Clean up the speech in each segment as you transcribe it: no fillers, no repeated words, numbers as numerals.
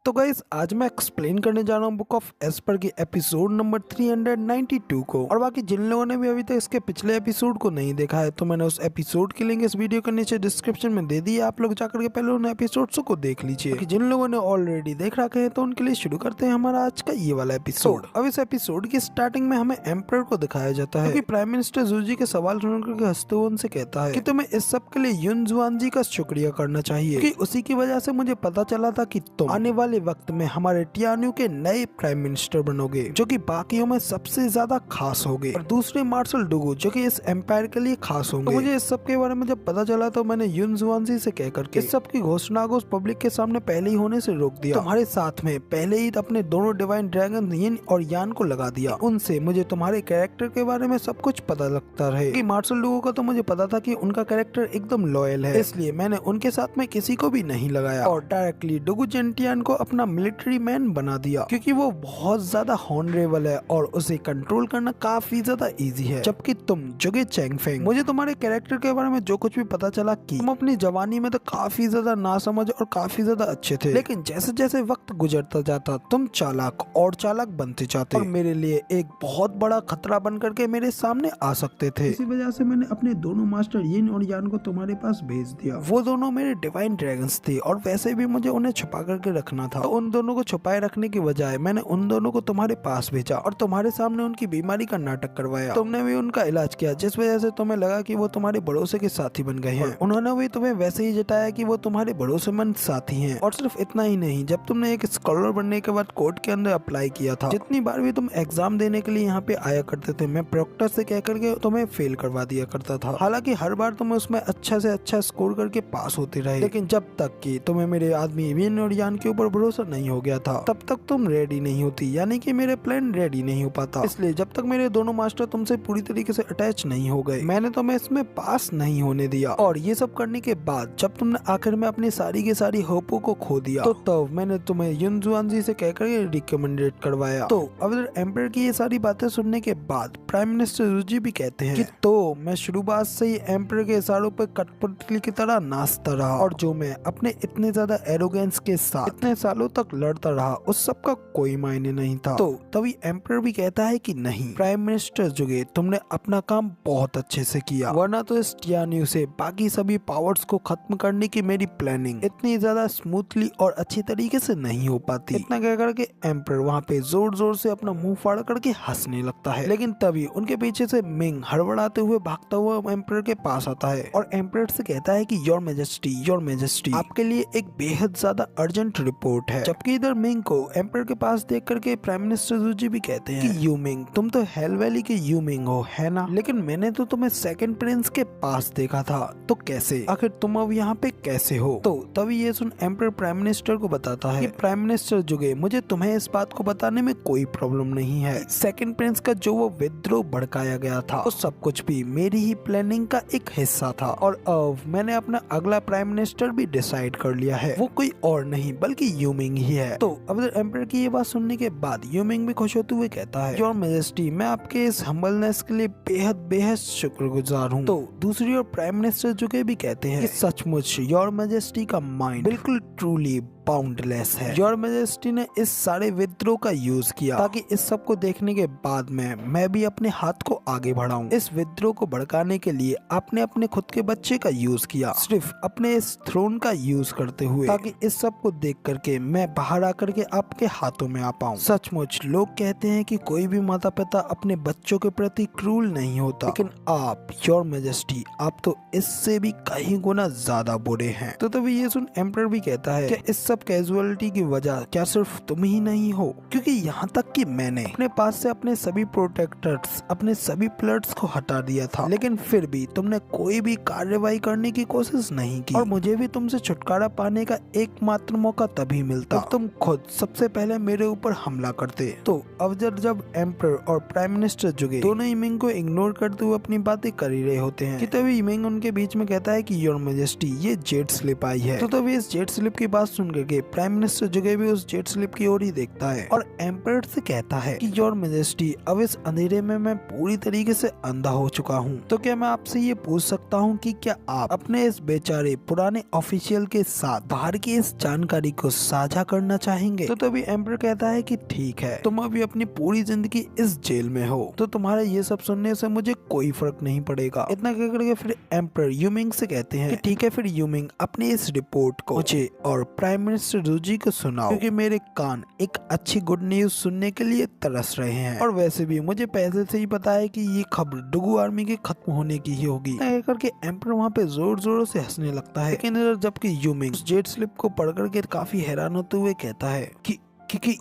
तो गाइस आज मैं एक्सप्लेन करने जा रहा हूँ बुक ऑफ एस्पर की एपिसोड नंबर 392 को। और बाकी जिन लोगों ने भी अभी तक इसके पिछले एपिसोड को नहीं देखा है तो मैंने उस एपिसोड की लिंक इस वीडियो के नीचे डिस्क्रिप्शन में दे दी है, आप लोग जाकर के पहले उन एपिसोड्स को देख लीजिए। जिन लोगों ने ऑलरेडी देख रखे हैं तो उनके लिए शुरू करते हैं हमारा आज का ये वाला एपिसोड। अब इस एपिसोड की स्टार्टिंग में हमें एम्परर को दिखाया जाता है कि प्राइम मिनिस्टर जूजी के सवाल सुनकर के हंसते हुए उनसे कहता है कि तुम्हें इस सब के लिए युन जुआन जी का शुक्रिया करना चाहिए कि उसी की वजह से मुझे पता चला था कि तुम आने वाले वक्त में हमारे टियान्यू के नए प्राइम मिनिस्टर बनोगे जो कि बाकियों में सबसे ज्यादा खास होगे, और दूसरे मार्शल डुगू जो कि इस एम्पायर के लिए खास होंगे। तो मुझे इस सब के बारे में जब पता चला तो मैंने युन जुआनजी से कह करके इस सब की घोषणा को पब्लिक के सामने पहले ही होने से रोक दिया। तुम्हारे साथ में पहले ही अपने दोनों डिवाइन ड्रैगन यिन और यान को लगा दिया। उनसे मुझे तुम्हारे कैरेक्टर के बारे में सब कुछ पता लगता रहे कि मार्शल डुगू का तो मुझे पता था कि उनका कैरेक्टर एकदम लॉयल है, इसलिए मैंने उनके साथ में किसी को भी नहीं लगाया और डायरेक्टली डुगू जेंटियान को अपना मिलिट्री मैन बना दिया क्योंकि वो बहुत ज्यादा हॉनरेबल है और उसे कंट्रोल करना काफी ज्यादा इजी है। जबकि तुम जुगे चैंगफेंग, मुझे तुम्हारे कैरेक्टर के बारे में जो कुछ भी पता चला कि तुम अपनी जवानी में तो काफी ज्यादा नासमझ और काफी ज्यादा अच्छे थे, लेकिन जैसे जैसे वक्त गुजरता जाता तुम चालाक और चालाक बनते जाते और मेरे लिए एक बहुत बड़ा खतरा बन करके मेरे सामने आ सकते थे। इसी वजह से मैंने अपने दोनों मास्टर यिन और यान को तुम्हारे पास भेज दिया। वो दोनों मेरे डिवाइन ड्रैगन्स थे और वैसे भी मुझे उन्हें छुपा करके रखना था, तो उन दोनों को छुपाए रखने की बजाय मैंने उन दोनों को तुम्हारे पास भेजा और तुम्हारे सामने उनकी बीमारी का नाटक करवाया। तुमने भी उनका इलाज किया जिस वजह से तुम्हें लगा कि वो तुम्हारे भरोसे के साथी बन गए हैं। उन्होंने भी तुम्हें वैसे ही जताया कि वो तुम्हारे भरोसेमंद साथी हैं। और सिर्फ इतना ही नहीं, जब तुमने एक स्कॉलर बनने के बाद कोर्ट के अंदर अप्लाई किया था, जितनी बार भी तुम एग्जाम देने के लिए यहाँ पे आया करते थे, मैं प्रोक्टर से कह करके तुम्हें फेल करवा दिया करता था। हालांकि हर बार तुम उसमें अच्छा से अच्छा स्कोर करके पास होते रहे, लेकिन जब तक कि तुम्हें मेरे आदमी विन और यान के ऊपर भरोसा नहीं हो गया था तब तक तुम रेडी नहीं होती, यानी कि मेरे प्लान रेडी नहीं हो पाता। इसलिए जब तक मेरे दोनों मास्टर तुमसे पूरी तरीके से अटैच नहीं हो गए मैंने तुम्हें इसमें पास नहीं होने दिया। और ये सब करने के बाद जब तुमने आखिर में अपनी सारी की सारी होपों को खो दिया तो तब मैंने तुम्हें युन जुआनजी से कहकर रिकमेंडेड करवाया। तो अब एम्परर की ये सारी बातें सुनने के बाद प्राइम मिनिस्टर जूजी भी कहते हैं कि तो मैं शुरुआत से ही एम्परर के इशारों पर कठपुतली की तरह नाचता रहा और जो मैं अपने इतने ज्यादा एरोगेंस के साथ इतने सालों तक लड़ता रहा उस सब का कोई मायने नहीं था। तो तभी एम्परर भी कहता है कि नहीं प्राइम मिनिस्टर जुगे, तुमने अपना काम बहुत अच्छे से किया, वरना तो इस टियान्यू से बाकी सभी पावर्स को खत्म करने की मेरी प्लानिंग इतनी ज्यादा स्मूथली और अच्छी तरीके से नहीं हो पाती। इतना कह करके एम्परर वहाँ पे जोर जोर से अपना मुंह फाड़ करके हंसने लगता है, लेकिन तभी उनके पीछे से मिंग हड़बड़ाते हुए भागता हुआ एम्परर के पास आता है और एम्परर से कहता है कि योर मेजेस्टी आपके लिए एक बेहद ज्यादा अर्जेंट रिपोर्ट है। जबकि इधर मिंग को एम्परर के पास देख करके प्राइम मिनिस्टर जूजी भी कहते हैं कि यू मिंग, तुम तो हेल वैली के यू मिंग हो, है ना? लेकिन मैंने तो तुम्हें सेकंड प्रिंस के पास देखा था, तो कैसे? आखिर तुम अब यहाँ पे कैसे हो? तो तभी ये सुन एम्परर प्राइम मिनिस्टर को बताता है कि प्राइम मिनिस्टर जुगे, मुझे तुम्हें इस बात को बताने में कोई प्रॉब्लम नहीं है। सेकंड प्रिंस का जो वो विद्रोह भड़काया गया था वो सब कुछ भी मेरी ही प्लानिंग का एक हिस्सा था और अब मैंने अपना अगला प्राइम मिनिस्टर भी डिसाइड कर लिया है, वो कोई और नहीं बल्कि यूमिंग ही है। तो अब एम्परर की ये बात सुनने के बाद यूमिंग भी खुश होते हुए कहता है योर मेजेस्टी, मैं आपके इस हम्बलनेस के लिए बेहद शुक्रगुजार हूँ। तो दूसरी ओर प्राइम मिनिस्टर जुगे भी कहते हैं कि सचमुच योर मेजेस्टी का माइंड बिल्कुल ट्रूली बाउंडलेस है। योर मेजेस्टी ने इस सारे विद्रोह का यूज किया ताकि इस सब को देखने के बाद में मैं भी अपने हाथ को आगे बढ़ाऊं। इस विद्रोह को भड़काने के लिए आपने अपने खुद के बच्चे का यूज किया, सिर्फ अपने इस थ्रोन का यूज करते हुए, ताकि इस सब को देख करके मैं बाहर आकर के आपके हाथों में आ पाऊं। सचमुच लोग कहते हैं कि कोई भी माता पिता अपने बच्चों के प्रति क्रूर नहीं होता, लेकिन आप योर मेजेस्टी आप तो इससे भी कहीं गुना ज्यादा बुरे हैं। तो तभी ये सुन एम्परर भी कहता है कि इस सब कैजुअलिटी की वजह क्या सिर्फ तुम ही नहीं हो, क्योंकि यहाँ तक कि मैंने अपने पास से अपने सभी प्रोटेक्टर्स, अपने सभी प्लट्स को हटा दिया था, लेकिन फिर भी तुमने कोई भी कार्रवाई करने की कोशिश नहीं की और मुझे भी तुमसे छुटकारा पाने का एकमात्र मौका तभी मिलता जब तुम खुद सबसे पहले मेरे ऊपर हमला करते। तो अब जब एम्परर और प्राइम मिनिस्टर जुगे दोनों मिंग को इग्नोर करते हुए अपनी बातें कर ही रहे होते हैं कि तभी मिंग उनके बीच में कहता है कि योर मेजेस्टी ये जेट स्लिप आई है। तो तभी इस जेट स्लिप की बात सुन के करके प्राइम मिनिस्टर जुगे भी उस जेट स्लिप की ओर ही देखता है और एम्परर से कहता है कि योर मैजेस्टी, अब इस अंधेरे में मैं पूरी तरीके से अंधा हो चुका हूँ। तो क्या मैं आपसे ये पूछ सकता हूँ कि क्या आप अपने इस बेचारे पुराने ऑफिशियल के साथ बाहर की इस जानकारी को साझा करना चाहेंगे? तो तभी एम्परर कहता है कि ठीक है, तुम अभी अपनी पूरी जिंदगी इस जेल में हो, तो तुम्हारे ये सब सुनने से मुझे कोई फर्क नहीं पड़ेगा। इतना कह करके फिर एम्परर यूमिंग से कहते हैं कि ठीक है, फिर यूमिंग अपनी इस रिपोर्ट को मुझे और प्राइम मिनिस्टर रूजी को सुनाओ, क्योंकि मेरे कान एक अच्छी गुड न्यूज सुनने के लिए तरस रहे हैं। और वैसे भी मुझे पहले से ही पता है कि ये खबर डुगू आर्मी के खत्म होने की ही होगी। करके एम्परर वहाँ पे जोर जोरों से हंसने लगता है। लेकिन जबकि यूमिंग जेट स्लिप को पढ़ करके काफी हैरान होते हुए कहता है कि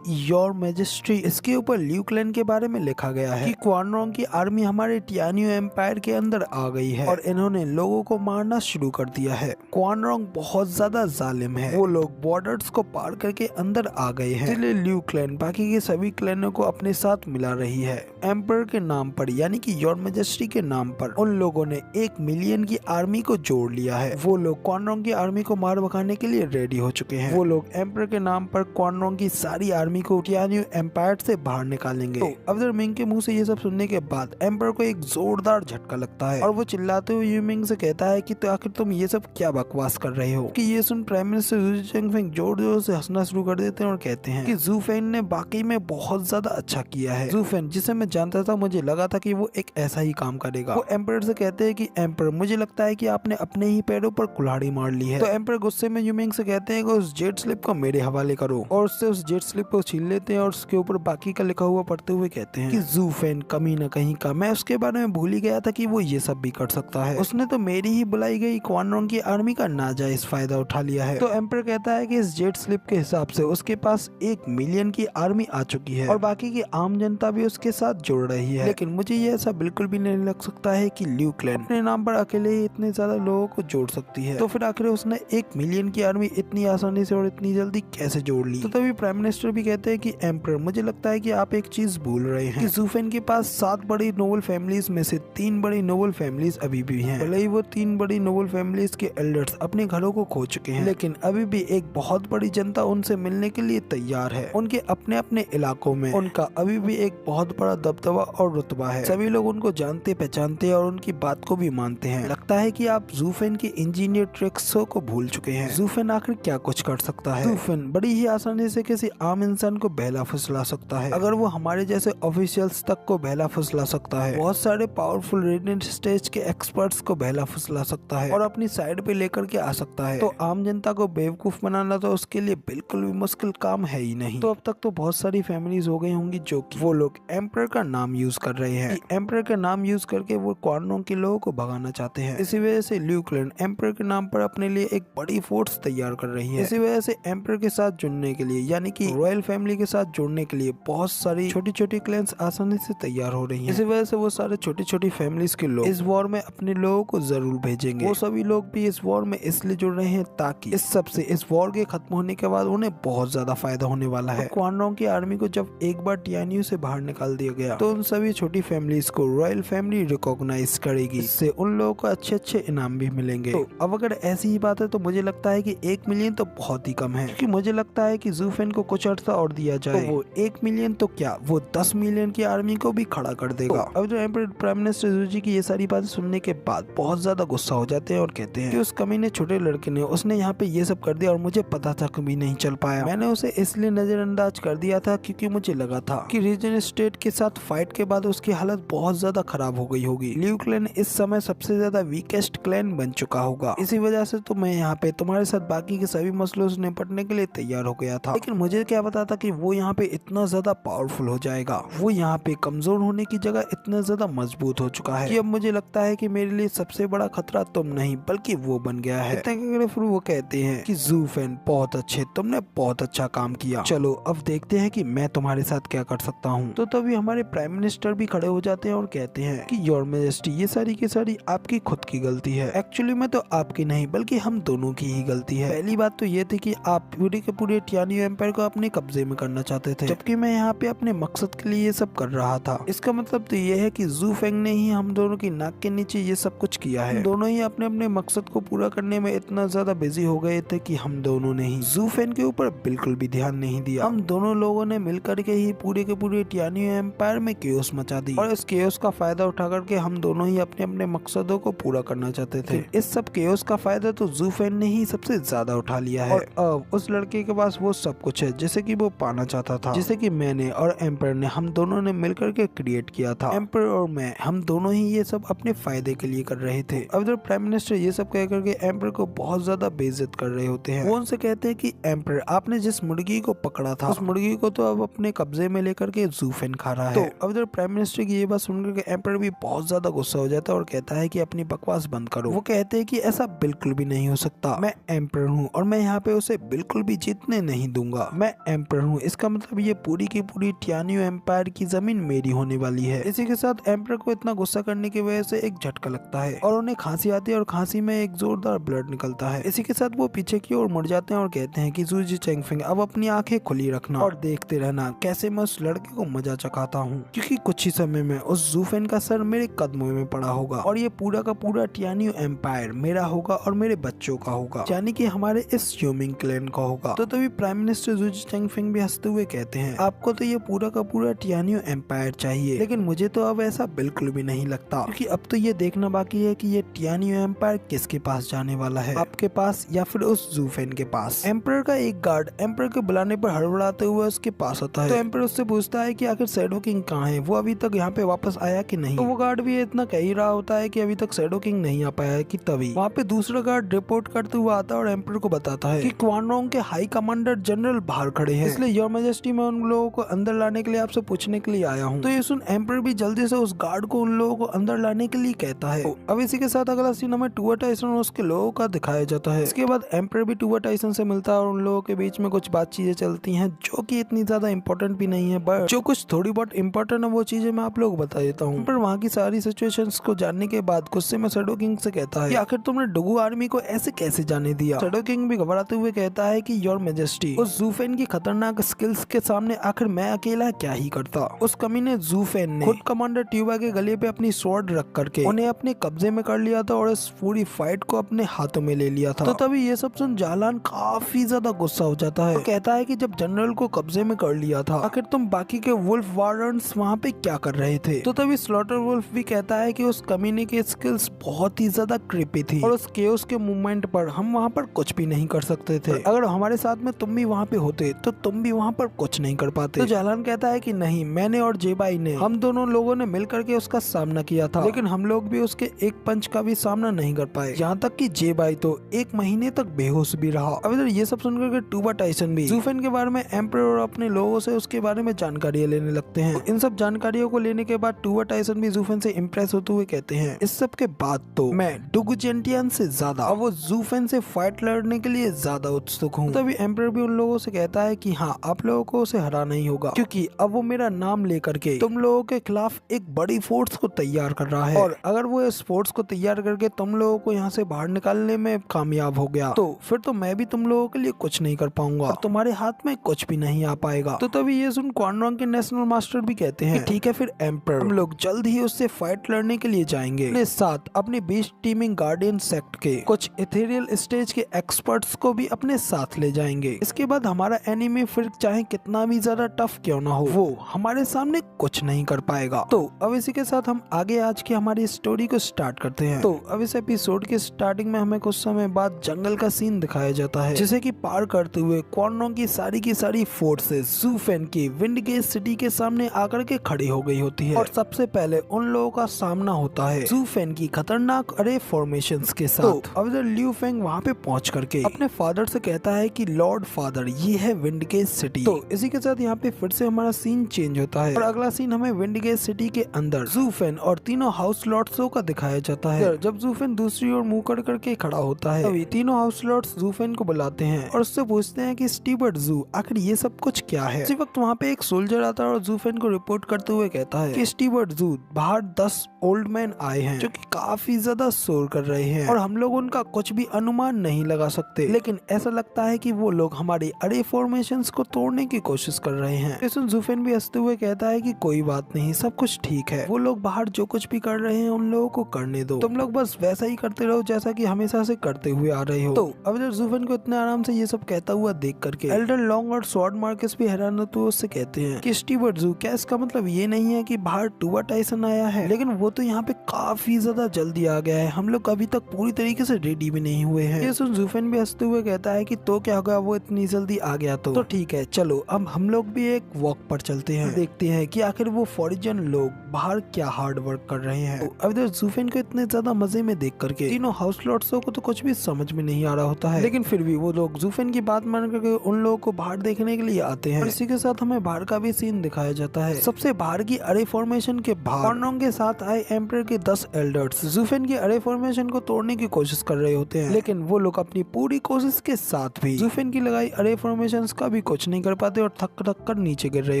योर मैजेस्टी, इसके ऊपर ल्यू क्लैन के बारे में लिखा गया है कि क्वान रोंग की आर्मी हमारे टियानियो एम्पायर के अंदर आ गई है और इन्होंने लोगों को मारना शुरू कर दिया है। क्वान रोंग बहुत ज्यादा जालिम है, वो लोग बॉर्डर्स को पार करके अंदर आ गए हैं, इसलिए ल्यू क्लैन बाकी के सभी क्लैनों को अपने साथ मिला रही है। एम्पायर के नाम पर यानी कि योर मैजेस्टी के नाम पर उन लोगों ने 1 मिलियन की आर्मी को जोड़ लिया है। वो लोग क्वान रोंग की आर्मी को मार भगाने के लिए रेडी हो चुके हैं। वो लोग एम्पायर के नाम पर क्वान रोंग की सारी आर्मी को टियानियो एम्पायर से बाहर निकालेंगे। तो अफसर मिंग के मुंह से ये सब सुनने के बाद एम्पायर को एक जोरदार झटका लगता है और वो चिल्लाते हुए यूमिंग से कहता है कि तो आखिर तुम ये सब क्या बकवास कर रहे हो। कि ये सुन प्राइम मिनिस्टर जू चेंगफेंग जोर जोर से हंसना शुरू कर देते हैं और कहते हैं कि जू फेन ने वाकई में बहुत ज्यादा अच्छा किया है। जू फेन जिसे मैं जानता था, मुझे लगा था कि वो एक ऐसा ही काम करेगा। वो एम्पायर से कहते हैं कि एम्पायर, मुझे लगता है कि आपने अपने ही पैरों पर कुल्हाड़ी मार ली है। तो एम्पायर गुस्से में यूमिंग से कहते हैं कि उस जेट स्लिप को मेरे हवाले करो और उससे उस जेट स्लिप को छीन लेते हैं और उसके ऊपर बाकी का लिखा हुआ पढ़ते हुए कहते हैं कि जू फेन कमी न कहीं का, मैं उसके बारे में भूल ही गया था कि वो ये सब भी कर सकता है। उसने तो मेरी ही बुलाई गई क्वान रोंग की आर्मी का नाजायज फायदा उठा लिया है। तो एम्पायर कहता है कि इस जेट स्लिप के हिसाब से उसके पास 1 मिलियन की आर्मी आ चुकी है और बाकी की आम जनता भी उसके साथ जुड़ रही है। लेकिन मुझे ये ऐसा बिल्कुल भी नहीं लग सकता है कि ल्यू क्लैन अपने नाम पर अकेले ही इतने ज्यादा लोगों को जोड़ सकती है। तो फिर आखिर उसने 1 मिलियन की आर्मी इतनी आसानी से और इतनी जल्दी कैसे जोड़ ली। तो तभी प्राइम मिनिस्टर भी कहते हैं कि एम्परर, मुझे लगता है कि आप एक चीज भूल रहे हैं कि जू फेन के पास 7 बड़ी नोबल फैमिलीज में से 3 बड़ी नोबल फैमिलीज अभी भी हैं। भले ही वो 3 बड़ी नोबल फैमिलीज के एल्डर्स अपने घरों को खो चुके हैं, लेकिन अभी भी एक बहुत बड़ी जनता उनसे मिलने के लिए तैयार है। उनके अपने अपने इलाकों में उनका अभी भी एक बहुत बड़ा दबदबा और रुतबा है। सभी लोग उनको जानते पहचानते हैं और उनकी बात को भी मानते हैं। लगता है कि आप जू फेन के इंजीनियर ट्रिक्सों को भूल चुके हैं। जू फेन आखिर क्या कुछ कर सकता है? जू फेन बड़ी ही आसानी से किसी आम इंसान को बहला फुसला सकता है, अगर वो हमारे जैसे ऑफिशियल्स तक को बहला फुसला सकता है। बहुत सारे पावरफुल रेडियंट स्टेज के एक्सपर्ट्स को बहला फुसला सकता है और अपनी साइड पे लेकर के आ सकता है। तो आम जनता को बेवकूफ बनाना तो उसके लिए बिल्कुल भी मुश्किल काम है ही नहीं। तो अब तक तो बहुत सारी फैमिलीज हो गई होंगी जो कि वो लोग एम्परर का नाम यूज कर रहे हैं। एम्परर का नाम यूज करके वो क्वान रोंग के लोगों को भगाना चाहते हैं। इसी वजह से ल्यू क्लैन एम्परर के नाम पर अपने लिए एक बड़ी फोर्स तैयार कर रही है। इसी वजह से एम्परर के साथ जुड़ने के लिए यानी कि रॉयल फैमिली के साथ जुड़ने के लिए बहुत सारी छोटी छोटी क्लैन्स आसानी से तैयार हो रही हैं। इसी वजह से वो सारे छोटी छोटी फैमिलीज के लोग इस वॉर में अपने लोगों को जरूर भेजेंगे। वो सभी लोग भी इस वॉर में इसलिए जुड़ रहे हैं ताकि इस सब से इस वॉर के खत्म होने के बाद उन्हें बहुत ज्यादा फायदा होने वाला है। तो क्वान रोंग की आर्मी को जब एक बार टियानियो से बाहर निकाल दिया गया तो उन सभी छोटी फैमिलीज को रॉयल फैमिली रिकॉग्नाइज करेगी। इससे उन लोगों को अच्छे अच्छे इनाम भी मिलेंगे। तो अब अगर ऐसी ही बात है तो मुझे लगता है कि 1 मिलियन तो बहुत ही कम है, क्योंकि मुझे लगता है कि जू फेन को कुछ अर्सा और दिया जाए तो वो 1 मिलियन तो क्या वो 10 मिलियन की आर्मी को भी खड़ा कर देगा। अब जो एम्परर प्राइम मिनिस्टर जूजी की ये सारी बातें सुनने के बाद बहुत ज्यादा गुस्सा हो जाते हैं और कहते हैं कि उस कमीने छोटे लड़के ने उसने यहाँ पे ये सब कर दिया और मुझे पता था कभी नहीं चल पाया। मैंने उसे इसलिए नजरअंदाज कर दिया था क्योंकि मुझे लगा था कि रीजन स्टेट के साथ फाइट के बाद उसकी हालत बहुत ज्यादा खराब हो गई होगी। ल्यू क्लैन इस समय सबसे ज्यादा वीकेस्ट क्लैन बन चुका होगा। इसी वजह से तो मैं यहाँ पे तुम्हारे साथ बाकी के सभी मसलों से निपटने के लिए तैयार हो गया था। लेकिन मुझे क्या पता था कि वो यहाँ पे इतना ज्यादा पावरफुल हो जाएगा। वो यहाँ पे कमजोर होने की जगह इतना ज्यादा मजबूत हो चुका है कि अब मुझे लगता है कि मेरे लिए सबसे बड़ा खतरा तुम नहीं बल्कि वो बन गया है। फिर वो कहते हैं कि जू फेन बहुत अच्छे, तुमने बहुत अच्छा काम किया। चलो अब देखते हैं कि मैं तुम्हारे साथ क्या कर सकता हूँ। तो तभी हमारे प्राइम मिनिस्टर भी खड़े हो जाते हैं और कहते हैं कि योर मैजेस्टी ये सारी की सारी आपकी खुद की गलती है। एक्चुअली में तो आपकी नहीं बल्कि हम दोनों की ही गलती है। पहली बात तो ये थी कि आप पूरे के पूरे टियानियो एम्पायर को अपने अपने कब्जे में करना चाहते थे, जबकि मैं यहाँ पे अपने मकसद के लिए ये सब कर रहा था। इसका मतलब तो ये है कि जू फेंग ने ही हम दोनों की नाक के नीचे ये सब कुछ किया है। हम दोनों ही अपने अपने मकसद को पूरा करने में इतना ज्यादा बिजी हो गए थे कि हम दोनों ने ही जू फेंग के ऊपर बिल्कुल भी ध्यान नहीं दिया। हम दोनों लोगों ने मिलकर के ही पूरे के पूरे टियानियो एम्पायर में केओस मचा दी और इस केओस का फायदा उठा करके हम दोनों ही अपने अपने मकसदों को पूरा करना चाहते थे। इस सब केओस का फायदा तो जू फेंग ने ही सबसे ज्यादा उठा लिया है और अब उस लड़के के पास वो सब कुछ है जिसे कि वो पाना चाहता था, जिसे कि मैंने और एम्पायर ने हम दोनों ने मिलकर के क्रिएट किया था। एम्पायर और मैं हम दोनों ही ये सब अपने फायदे के लिए कर रहे थे। अब इधर प्राइम मिनिस्टर ये सब कह करके एम्पायर को बहुत ज्यादा बेइज्जत कर रहे होते हैं। वो उनसे कहते हैं कि एम्पायर आपने जिस मुर्गी को पकड़ा था उस मुर्गी को तो अब अपने कब्जे में लेकर के जू फेंग खा रहा है। तो अब इधर प्राइम मिनिस्टर की ये बात सुनकर के एम्पायर भी बहुत ज्यादा गुस्सा हो जाता है और कहता है कि अपनी बकवास बंद करो। वो कहते हैं कि ऐसा बिल्कुल भी नहीं हो सकता, मैं एम्पायर हूँ और मैं यहाँ पे उसे बिल्कुल भी जीतने नहीं दूंगा। मैं एम्पायर हूँ, इसका मतलब ये पूरी की पूरी टियानियो एम्पायर की जमीन मेरी होने वाली है। इसी के साथ एम्पायर को इतना गुस्सा करने की वजह से एक झटका लगता है और उन्हें खांसी आती है और खांसी में एक जोरदार ब्लड निकलता है। इसी के साथ वो पीछे की ओर मुड़ जाते हैं और कहते हैं कि जू चेंगफिंग अब अपनी आंखें खुली रखना और देखते रहना कैसे मैं उस लड़के को मजा चखाता हूँ, क्योंकि कुछ ही समय में उस जू फेंग का सर मेरे कदमों में पड़ा होगा और ये पूरा का पूरा टियानियो एम्पायर मेरा होगा और मेरे बच्चों का होगा, यानी कि हमारे इस ह्यूमिंग क्लैन का होगा। तो तभी प्राइम मिनिस्टर जू चेंगफिंग भी हंसते हुए कहते हैं आपको तो ये पूरा का पूरा टियानियो एम्पायर चाहिए, लेकिन मुझे तो अब ऐसा बिल्कुल भी नहीं लगता, क्योंकि अब तो ये देखना बाकी है कि ये टियानियो एम्पायर किसके पास जाने वाला है, आपके पास या फिर उस जू फेंग के पास। एम्पायर का एक गार्ड एम्पायर के बुलाने पर हड़बड़ाते हुए उसके पास आता है। तो एम्पायर उससे पूछता है कि आखिर शैडो किंग कहाँ है, वो अभी तक यहाँ पे वापस आया कि नहीं। तो वो गार्ड भी इतना कह ही रहा होता है कि अभी तक शैडो किंग नहीं आ पाया है कि तभी वहाँ पे दूसरा गार्ड रिपोर्ट करते हुए आता है और एम्पायर को बताता है कि क्वान रोंग के हाई कमांडर जनरल बाहर खड़े हैं, इसलिए योर मैजेस्टी मैं उन लोगों को अंदर लाने के लिए आपसे पूछने के लिए आया हूँ। तो ये सुन एम्पायर भी जल्दी से उस गार्ड को उन लोगों को अंदर लाने के लिए कहता है। तो अब इसी के साथ अगला सीन हमें टूवा टाइसन और उसके लोगों का दिखाया जाता है। इसके बाद एम्पायर भी टूवा टाइसन से मिलता है और उन लोगों के बीच में कुछ बातचीतें चलती हैं जो कि इतनी ज्यादा इंपॉर्टेंट भी नहीं है, बट जो कुछ थोड़ी बहुत इंपॉर्टेंट है वो चीजें मैं आप लोग बता देता हूँ। पर वहाँ की सारी सिचुएशंस को जानने के बाद गुस्से में शैडो किंग से कहता है कि आखिर तुमने डुगू आर्मी को ऐसे कैसे जाने दिया। शैडो किंग भी घबराते हुए कहता है कि योर मैजेस्टी उस जू फेंग की खतरनाक स्किल्स के सामने आखिर मैं अकेला क्या ही करता। उस कमीने जू फेंग ने खुद कमांडर ट्यूबा के गले पे अपनी स्वॉर्ड रख करके उन्हें अपने कब्जे में कर लिया था और इस पूरी फाइट को अपने हाथों में ले लिया था। तो तभी ये सब सुन जालान काफी ज्यादा गुस्सा हो जाता है और कहता है कि जब जनरल को कब्जे में कर लिया था आखिर तुम बाकी के वुल्फ वार्डन्स वहाँ पे क्या कर रहे थे। तो तभी स्लॉटर वुल्फ भी कहता है कि उस कमीने की स्किल्स बहुत ही ज्यादा क्रिपी थी और उस केओस के मूवमेंट पर हम वहाँ पर कुछ भी नहीं कर सकते थे। अगर हमारे साथ में तुम भी वहाँ पे होते तो तुम भी वहाँ पर कुछ नहीं कर पाते। तो जालान कहता है कि नहीं, मैंने और जेबाई ने हम दोनों लोगों ने मिलकर के उसका सामना किया था, लेकिन हम लोग भी उसके एक पंच का भी सामना नहीं कर पाए, यहाँ तक कि जेबाई तो 1 महीने तक बेहोश भी रहा। अब इधर ये सब सुनकर के टूबा टाइसन भी जू फेंग के बारे में एम्पायर और अपने लोगों से उसके बारे में जानकारियां लेने लगते हैं। इन सब जानकारियों को लेने के बाद टूबा टाइसन भी जू फेंग से इम्प्रेस होते हुए कहते हैं इस सब के बाद तो मैं डुगू जेंटियन से ज्यादा अब वो जू फेंग से फाइट लड़ने के लिए ज्यादा उत्सुक हूँ। तभी एम्पायर भी उन लोगों से कहता है कि हाँ, आप लोगों को उसे हराना ही होगा, क्योंकि अब वो मेरा नाम लेकर के तुम लोगों के खिलाफ एक बड़ी फोर्स को तैयार कर रहा है, और अगर वो इस फोर्स को तैयार करके तुम लोगों को यहाँ से बाहर निकालने में कामयाब हो गया तो फिर तो मैं भी तुम लोगों के लिए कुछ नहीं कर पाऊंगा और तुम्हारे हाथ में कुछ भी नहीं आ पाएगा। तो तभी ये सुन क्वान रोंग के नेशनल मास्टर भी कहते हैं ठीक है फिर एम्पायर, हम लोग जल्द ही उससे फाइट लड़ने के लिए जाएंगे। अपने साथ अपने बीस्ट टीमिंग गार्डियन सेक्ट के कुछ इथेरियल स्टेज के एक्सपर्ट्स को भी अपने साथ ले जाएंगे। इसके बाद हमारा एनिमी फिर चाहे कितना भी ज्यादा टफ क्यों ना हो वो हमारे सामने कुछ नहीं कर पाएगा। तो अब इसी के साथ हम आगे आज की हमारी स्टोरी को स्टार्ट करते हैं। तो अब इस एपिसोड के स्टार्टिंग में हमें कुछ समय बाद जंगल का सीन दिखाया जाता है, जिसे कि पार करते हुए क्वान रोंग की सारी फोर्सेस जू फेंग की विंडगेज सिटी के सामने आकर के खड़ी हो गई होती है और सबसे पहले उन लोगों का सामना होता है जू फेंग की खतरनाक अरे फॉर्मेशंस के साथ। तो अब इधर ल्यू फेंग वहाँ पे पहुँच करके अपने फादर से कहता है कि लॉर्ड फादर ये है विंडगेज सिटी। तो इसी के साथ यहाँ पे फिर से हमारा सीन चेंज होता है और अगला सीन हमें विंडगेज सिटी के अंदर जू फेंग और तीनों हाउस लॉर्ड्सों का दिखाया जाता है। जब जू फेंग दूसरी ओर मुंह कर करके खड़ा होता है तभी तीनों हाउस लॉर्ड्स जू फेंग को बुलाते हैं और उससे पूछते हैं कि स्टीवर्ट जू आखिर ये सब कुछ क्या है। इसी वक्त वहाँ पे एक सोल्जर आता है और जू फेंग को रिपोर्ट करते हुए कहता है कि स्टीवर्ट जू बाहर 10 ओल्ड मैन आए हैं जो कि काफी ज्यादा शोर कर रहे हैं और हम लोग उनका कुछ भी अनुमान नहीं लगा सकते, लेकिन ऐसा लगता है कि वो लोग हमारी अरे फॉर्मेशंस को तोड़ने की कोशिश कर रहे हैं। ये सुन ज़ूफेन भी हंसते हुए कहता है कि कोई बात नहीं, सब कुछ ठीक है। वो लोग बाहर जो कुछ भी कर रहे हैं उन लोगों को करने दो, तुम लोग बस वैसा ही करते रहो जैसा कि हमेशा से करते हुए आ रहे हो। तो अब जब ज़ूफेन को इतने आराम से ये सब कहता हुआ देख करके एल्डर लॉन्ग और स्वॉर्ड मार्कस भी हैरान होते हुए उससे कहते हैं कि स्टीवर्ट ज़ू, क्या इसका मतलब ये नहीं है कि बाहर टूबा टाइसन आया है? लेकिन वो तो यहाँ पे काफी ज्यादा जल्दी आ गया है, हम लोग अभी तक पूरी तरीके से रेडी भी नहीं हुए हैं। ये सुन ज़ूफेन भी हंसते हुए कहता है कि तो क्या होगा, वो इतनी जल्दी आ गया तो ठीक है, चलो अब हम लोग भी एक वॉक पर चलते हैं, देखते हैं कि आखिर वो फॉरिजन लोग बाहर क्या हार्ड वर्क कर रहे हैं। तो अब इधर ज़ूफेन को इतने ज्यादा मजे में देख करके तीनों हाउस लॉर्ड्सों को तो कुछ भी समझ में नहीं आ रहा होता है, लेकिन फिर भी वो लोग ज़ूफेन की बात मान करके उन लोगों को बाहर देखने के लिए आते हैं। और इसी के साथ हमें बाहर का भी सीन दिखाया जाता है। सबसे बाहर की अरे फॉर्मेशन के बाहर के साथ आए एम्परर के 10 एल्डर्स ज़ूफेन की अरे फॉर्मेशन को तोड़ने की कोशिश कर रहे होते हैं, लेकिन वो लोग अपनी पूरी कोशिश के साथ भी ज़ूफेन की लगाई अरे फॉर्मेशंस का भी कुछ नहीं कर पाते और थक कर नीचे गिर रहे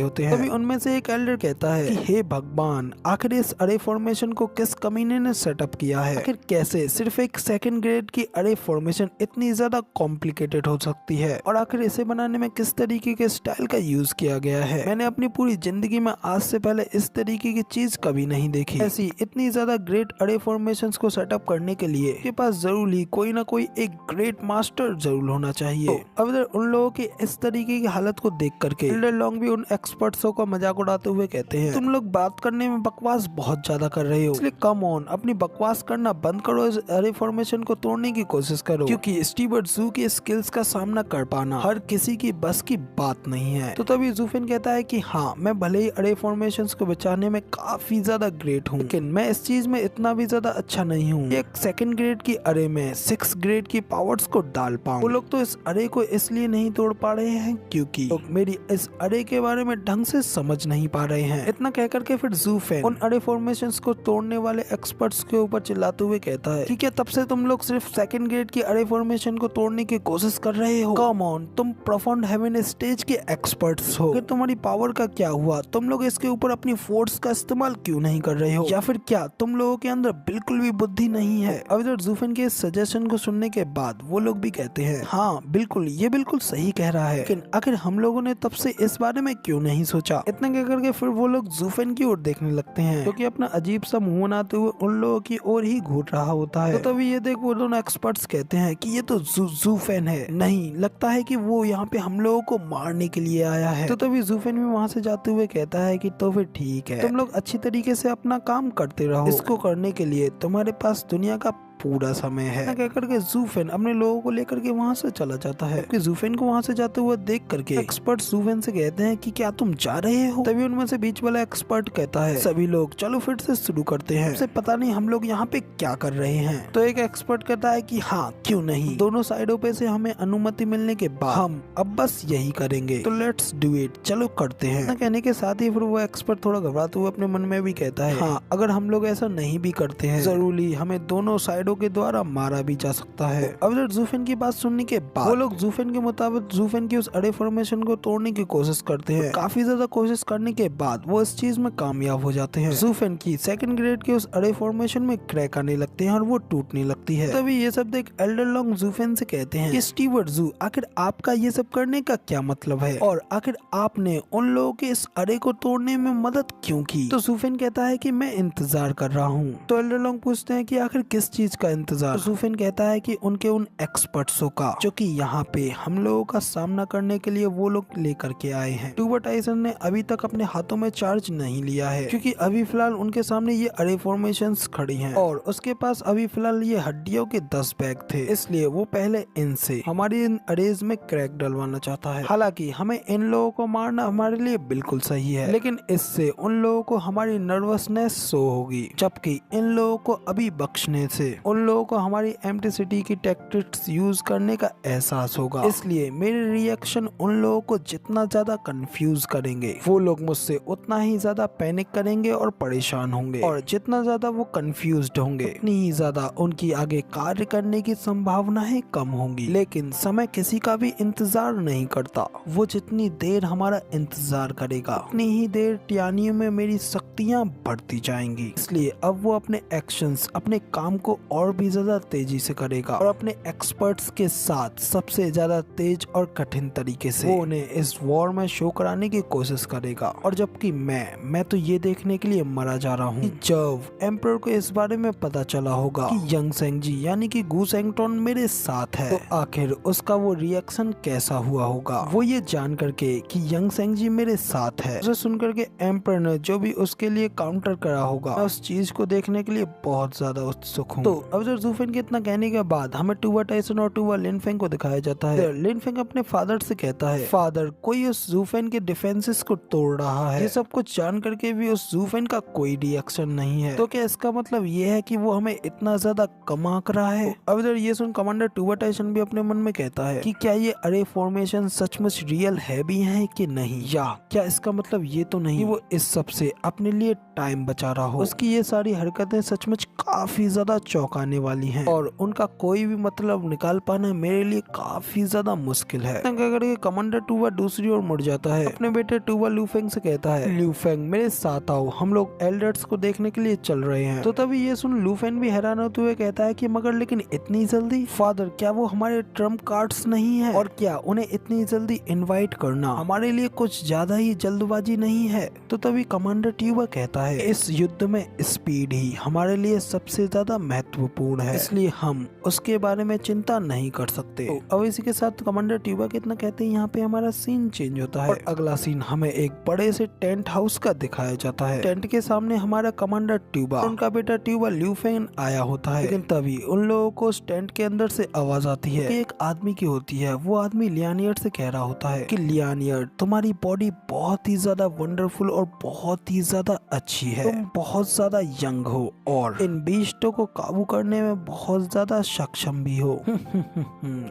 होते हैं। तभी उनमें से एक एल्डर कहता है कि हे भगवान, आखिर इस अरे फॉर्मेशन को किस कमीने ने सेटअप किया है? आखिर कैसे सिर्फ एक सेकंड ग्रेड की अरे फॉर्मेशन इतनी ज्यादा कॉम्प्लिकेटेड हो सकती है, और आखिर इसे बनाने में किस तरीके के स्टाइल का यूज किया गया है? मैंने अपनी पूरी जिंदगी में आज से पहले इस तरीके की चीज कभी नहीं देखी। ऐसी इतनी ज्यादा ग्रेट अरे फॉर्मेशंस को सेटअप करने के लिए के पास जरूर ही कोई ना कोई एक ग्रेट मास्टर जरूर होना चाहिए। तो अब इधर उन लोगों की इस तरीके की हालत को देख करके एल्डर लॉन्ग भी उन एक्सपर्ट्सों का मजाक उड़ाते हुए कहते हैं, तुम लोग बात करने में बकवास बहुत ज्यादा कर रहे हो, इसलिए कम ऑन अपनी बकवास करना बंद करो, इस अरे फॉर्मेशन को तोड़ने की कोशिश करो, क्योंकि स्टीवर्ट ज़ू के स्किल्स का सामना कर पाना हर किसी की बस की बात नहीं है। तो तभी ज़ूफेन कहता है कि हाँ, मैं भले ही अरे फॉर्मेशंस को बचाने में काफी ज्यादा ग्रेट हूँ, लेकिन मैं इस चीज में इतना भी ज्यादा अच्छा नहीं हूँ एक सेकंड ग्रेड की अरे में 6 ग्रेड की पावर्स को डाल पाऊँ। वो लोग तो इस अरे को इसलिए नहीं तोड़ पा रहे हैं क्योंकि लोग मेरी इस अरे के बारे में ढंग से समझ नहीं पा रहे हैं। इतना कह करके फिर ज़ूफेन उन अरे फॉर्मेशंस को तोड़ने वाले एक्सपर्ट्स के ऊपर चिल्लाते हुए कहता है कि क्या तब से तुम लोग सिर्फ सेकंड ग्रेड की अरे फॉर्मेशन को तोड़ने की कोशिश कर रहे हो? कम ऑन, तुम प्रोफाउंड हेवन स्टेज के एक्सपर्ट्स हो, फिर तुम्हारी पावर का क्या हुआ? तुम लोग इसके ऊपर अपनी फोर्स का इस्तेमाल क्यों नहीं कर रहे हो? या फिर क्या तुम लोगों के अंदर बिल्कुल भी बुद्धि नहीं है? अब इधर ज़ूफेन के सजेशन को सुनने के बाद वो लोग भी कहते हैं, हाँ बिल्कुल, ये बिल्कुल सही कह रहा है, लेकिन आखिर हम लोगों ने तब से इस बारे में क्यों नहीं सोचा? इतना कह करके फिर वो लोग ज़ूफेन की ओर देखने लगते हैं, क्योंकि अपना अजीब सा मुंह बनाते हुए उन लोगों की ओर ही घूर रहा होता है। तो तभी ये देख वो दोनों एक्सपर्ट्स कहते हैं कि ये तो ज़ूफेन है, नहीं लगता है कि वो यहाँ पे हम लोगों को मारने के लिए आया है। तो तभी ज़ूफेन भी वहाँ से जाते हुए कहता है कि तो फिर ठीक है, तुम लोग अच्छी तरीके से अपना काम करते रहो, इसको करने के लिए तुम्हारे पास दुनिया का पूरा समय है। कहकर के ज़ूफेन अपने लोगों को लेकर के वहाँ से चला जाता है। ज़ूफेन को वहाँ से जाते हुए देख करके एक्सपर्ट ज़ूफेन से कहते हैं कि क्या तुम जा रहे हो? तभी उनमें से बीच वाला एक्सपर्ट कहता है, सभी लोग चलो फिर से शुरू करते हैं, उसे पता नहीं हम लोग यहाँ पे क्या कर रहे हैं। तो एक एक्सपर्ट कहता है कि हाँ क्यों नहीं, दोनों साइडों पे से हमें अनुमति मिलने के बाद हम अब बस यही करेंगे, तो लेट्स डू इट, चलो करते हैं। कहने के साथ ही फिर वो एक्सपर्ट थोड़ा घबराते हुए अपने मन में भी कहता है, हाँ अगर हम लोग ऐसा नहीं भी करते हैं जरूरी हमें दोनों साइडों के द्वारा मारा भी जा सकता है। अब जब ज़ूफेन की बात सुनने के बाद वो लोग ज़ूफेन के मुताबिक ज़ूफेन की उस अरे फॉर्मेशन को तोड़ने की कोशिश करते हैं। काफी ज्यादा कोशिश करने के बाद वो इस चीज में कामयाब हो जाते हैं। ज़ूफेन की सेकंड ग्रेड के उस अरे फॉर्मेशन में क्रैक आने लगते हैं और वो टूटने लगती है। तभी ये सब देख एल्डर लॉन्ग ज़ूफेन से कहते हैं कि स्टीवर्ट ज़ू, आखिर आपका ये सब करने का क्या मतलब है, और आखिर आपने उन लोगों के इस अरे को तोड़ने में मदद क्यों की? तो ज़ूफेन कहता है कि मैं इंतजार कर रहा हूँ। तो एल्डर लॉन्ग पूछते हैं कि आखिर किस चीज का इंतजार? तो ज़ूफेन कहता है कि उनके उन एक्सपर्ट्सों का, जो कि यहाँ पे हम लोगों का सामना करने के लिए वो लोग लेकर के आए हैं। टूबा टाइसन ने अभी तक अपने हाथों में चार्ज नहीं लिया है, क्योंकि अभी फिलहाल उनके सामने ये अरे फॉर्मेशंस खड़ी हैं और उसके पास अभी फिलहाल ये हड्डियों के 10 बैग थे, इसलिए वो पहले इनसे हमारी इन अरेज में क्रैक डलवाना चाहता है। हालांकि हमें इन लोगों को मारना हमारे लिए बिल्कुल सही है, लेकिन इससे उन लोगों को हमारी नर्वसनेस शो होगी, जबकि इन लोगों को अभी बख्शने से उन लोगों को हमारी एम्प्टी सिटी की टैक्टिक्स यूज करने का एहसास होगा। इसलिए मेरे रिएक्शन उन लोगों को जितना ज्यादा कंफ्यूज करेंगे, वो लोग मुझसे उतना ही ज्यादा पैनिक करेंगे और परेशान होंगे, और जितना ज्यादा वो कंफ्यूज्ड होंगे उतनी ही ज्यादा उनकी आगे कार्य करने की संभावनाएं कम होंगी। लेकिन समय किसी का भी इंतजार नहीं करता, वो जितनी देर हमारा इंतजार करेगा उतनी ही देर टियानियों में मेरी शक्तियाँ बढ़ती जाएंगी। इसलिए अब वो अपने एक्शंस, अपने काम को और भी ज्यादा तेजी से करेगा और अपने एक्सपर्ट्स के साथ सबसे ज्यादा तेज और कठिन तरीके से वो उन्हें इस वॉर में शो कराने की कोशिश करेगा। और जबकि मैं तो ये देखने के लिए मरा जा रहा हूँ कि जब एम्परर को इस बारे में पता चला होगा कि यंग सेंगजी यानी कि गू सेंगटोन मेरे साथ है, तो आखिर उसका वो रिएक्शन कैसा हुआ होगा। वो ये जान करके कि यंग सेंगजी मेरे साथ है, उसे सुन करके एम्परर ने जो भी उसके लिए काउंटर करा होगा, मैं उस चीज को देखने के लिए बहुत ज्यादा उत्सुक हूँ। तो अब जब ज़ू फेन के इतना कहने के बाद हमें टूवा टाइसन और टूवा लिन फेंग को दिखाया जाता है। लिन फेंग अपने फादर से कहता है, फादर कोई उस ज़ू फेन के डिफेंसेस को तोड़ रहा है। ये सब कुछ जान करके भी उस ज़ू फेन का कोई रिएक्शन नहीं है, तो क्या इसका मतलब ये है कि वो हमें इतना ज्यादा कम आंक रहा है। अब इधर ये सुन कमांडर टूवा टाइसन भी अपने मन में कहता है कि क्या ये अरे फॉर्मेशन सचमुच रियल है भी है कि नहीं, या क्या इसका मतलब ये तो नहीं कि वो इस सब से अपने लिए टाइम बचा रहा हो। उसकी ये सारी हरकतें सचमुच काफी ज्यादा चौंकाने वाली हैं और उनका कोई भी मतलब निकाल पाना मेरे लिए काफी ज्यादा मुश्किल है। करके कमांडर टूवा दूसरी ओर मुड़ जाता है, अपने बेटे टूवा लू फेंग से कहता है, लू फेंग मेरे साथ आओ, हम लोग एल्डर्स को देखने के लिए चल रहे हैं। तो तभी ये सुन लू फेंग भी हैरान होते हुए कहता है कि मगर लेकिन इतनी जल्दी फादर, क्या वो हमारे ट्रम्प कार्ड्स नहीं है, और क्या उन्हें इतनी जल्दी इनवाइट करना हमारे लिए कुछ ज्यादा ही जल्दबाजी नहीं है। तो तभी कमांडर ट्यूबा कहता है, इस युद्ध में स्पीड ही हमारे लिए सबसे ज्यादा महत्वपूर्ण है, इसलिए हम उसके बारे में चिंता नहीं कर सकते। तो अब इसी के साथ कमांडर ट्यूबा कितना कहते हैं, यहाँ पे हमारा सीन चेंज होता है और अगला सीन हमें एक बड़े से टेंट हाउस का दिखाया जाता है। टेंट के सामने हमारा कमांडर ट्यूबा और उनका बेटा ट्यूबा ल्यू फेंग आया होता है, लेकिन तभी उन लोगों को उस टेंट के अंदर से आवाज आती है कि एक आदमी की होती है। वो आदमी लियानियर से कह रहा होता है कि लियानियर, तुम्हारी बॉडी बहुत ही ज्यादा वंडरफुल और बहुत ही ज्यादा अच्छी है, तुम बहुत ज्यादा यंग हो और इन बीस्टों को काबू करने में बहुत ज्यादा सक्षम भी हो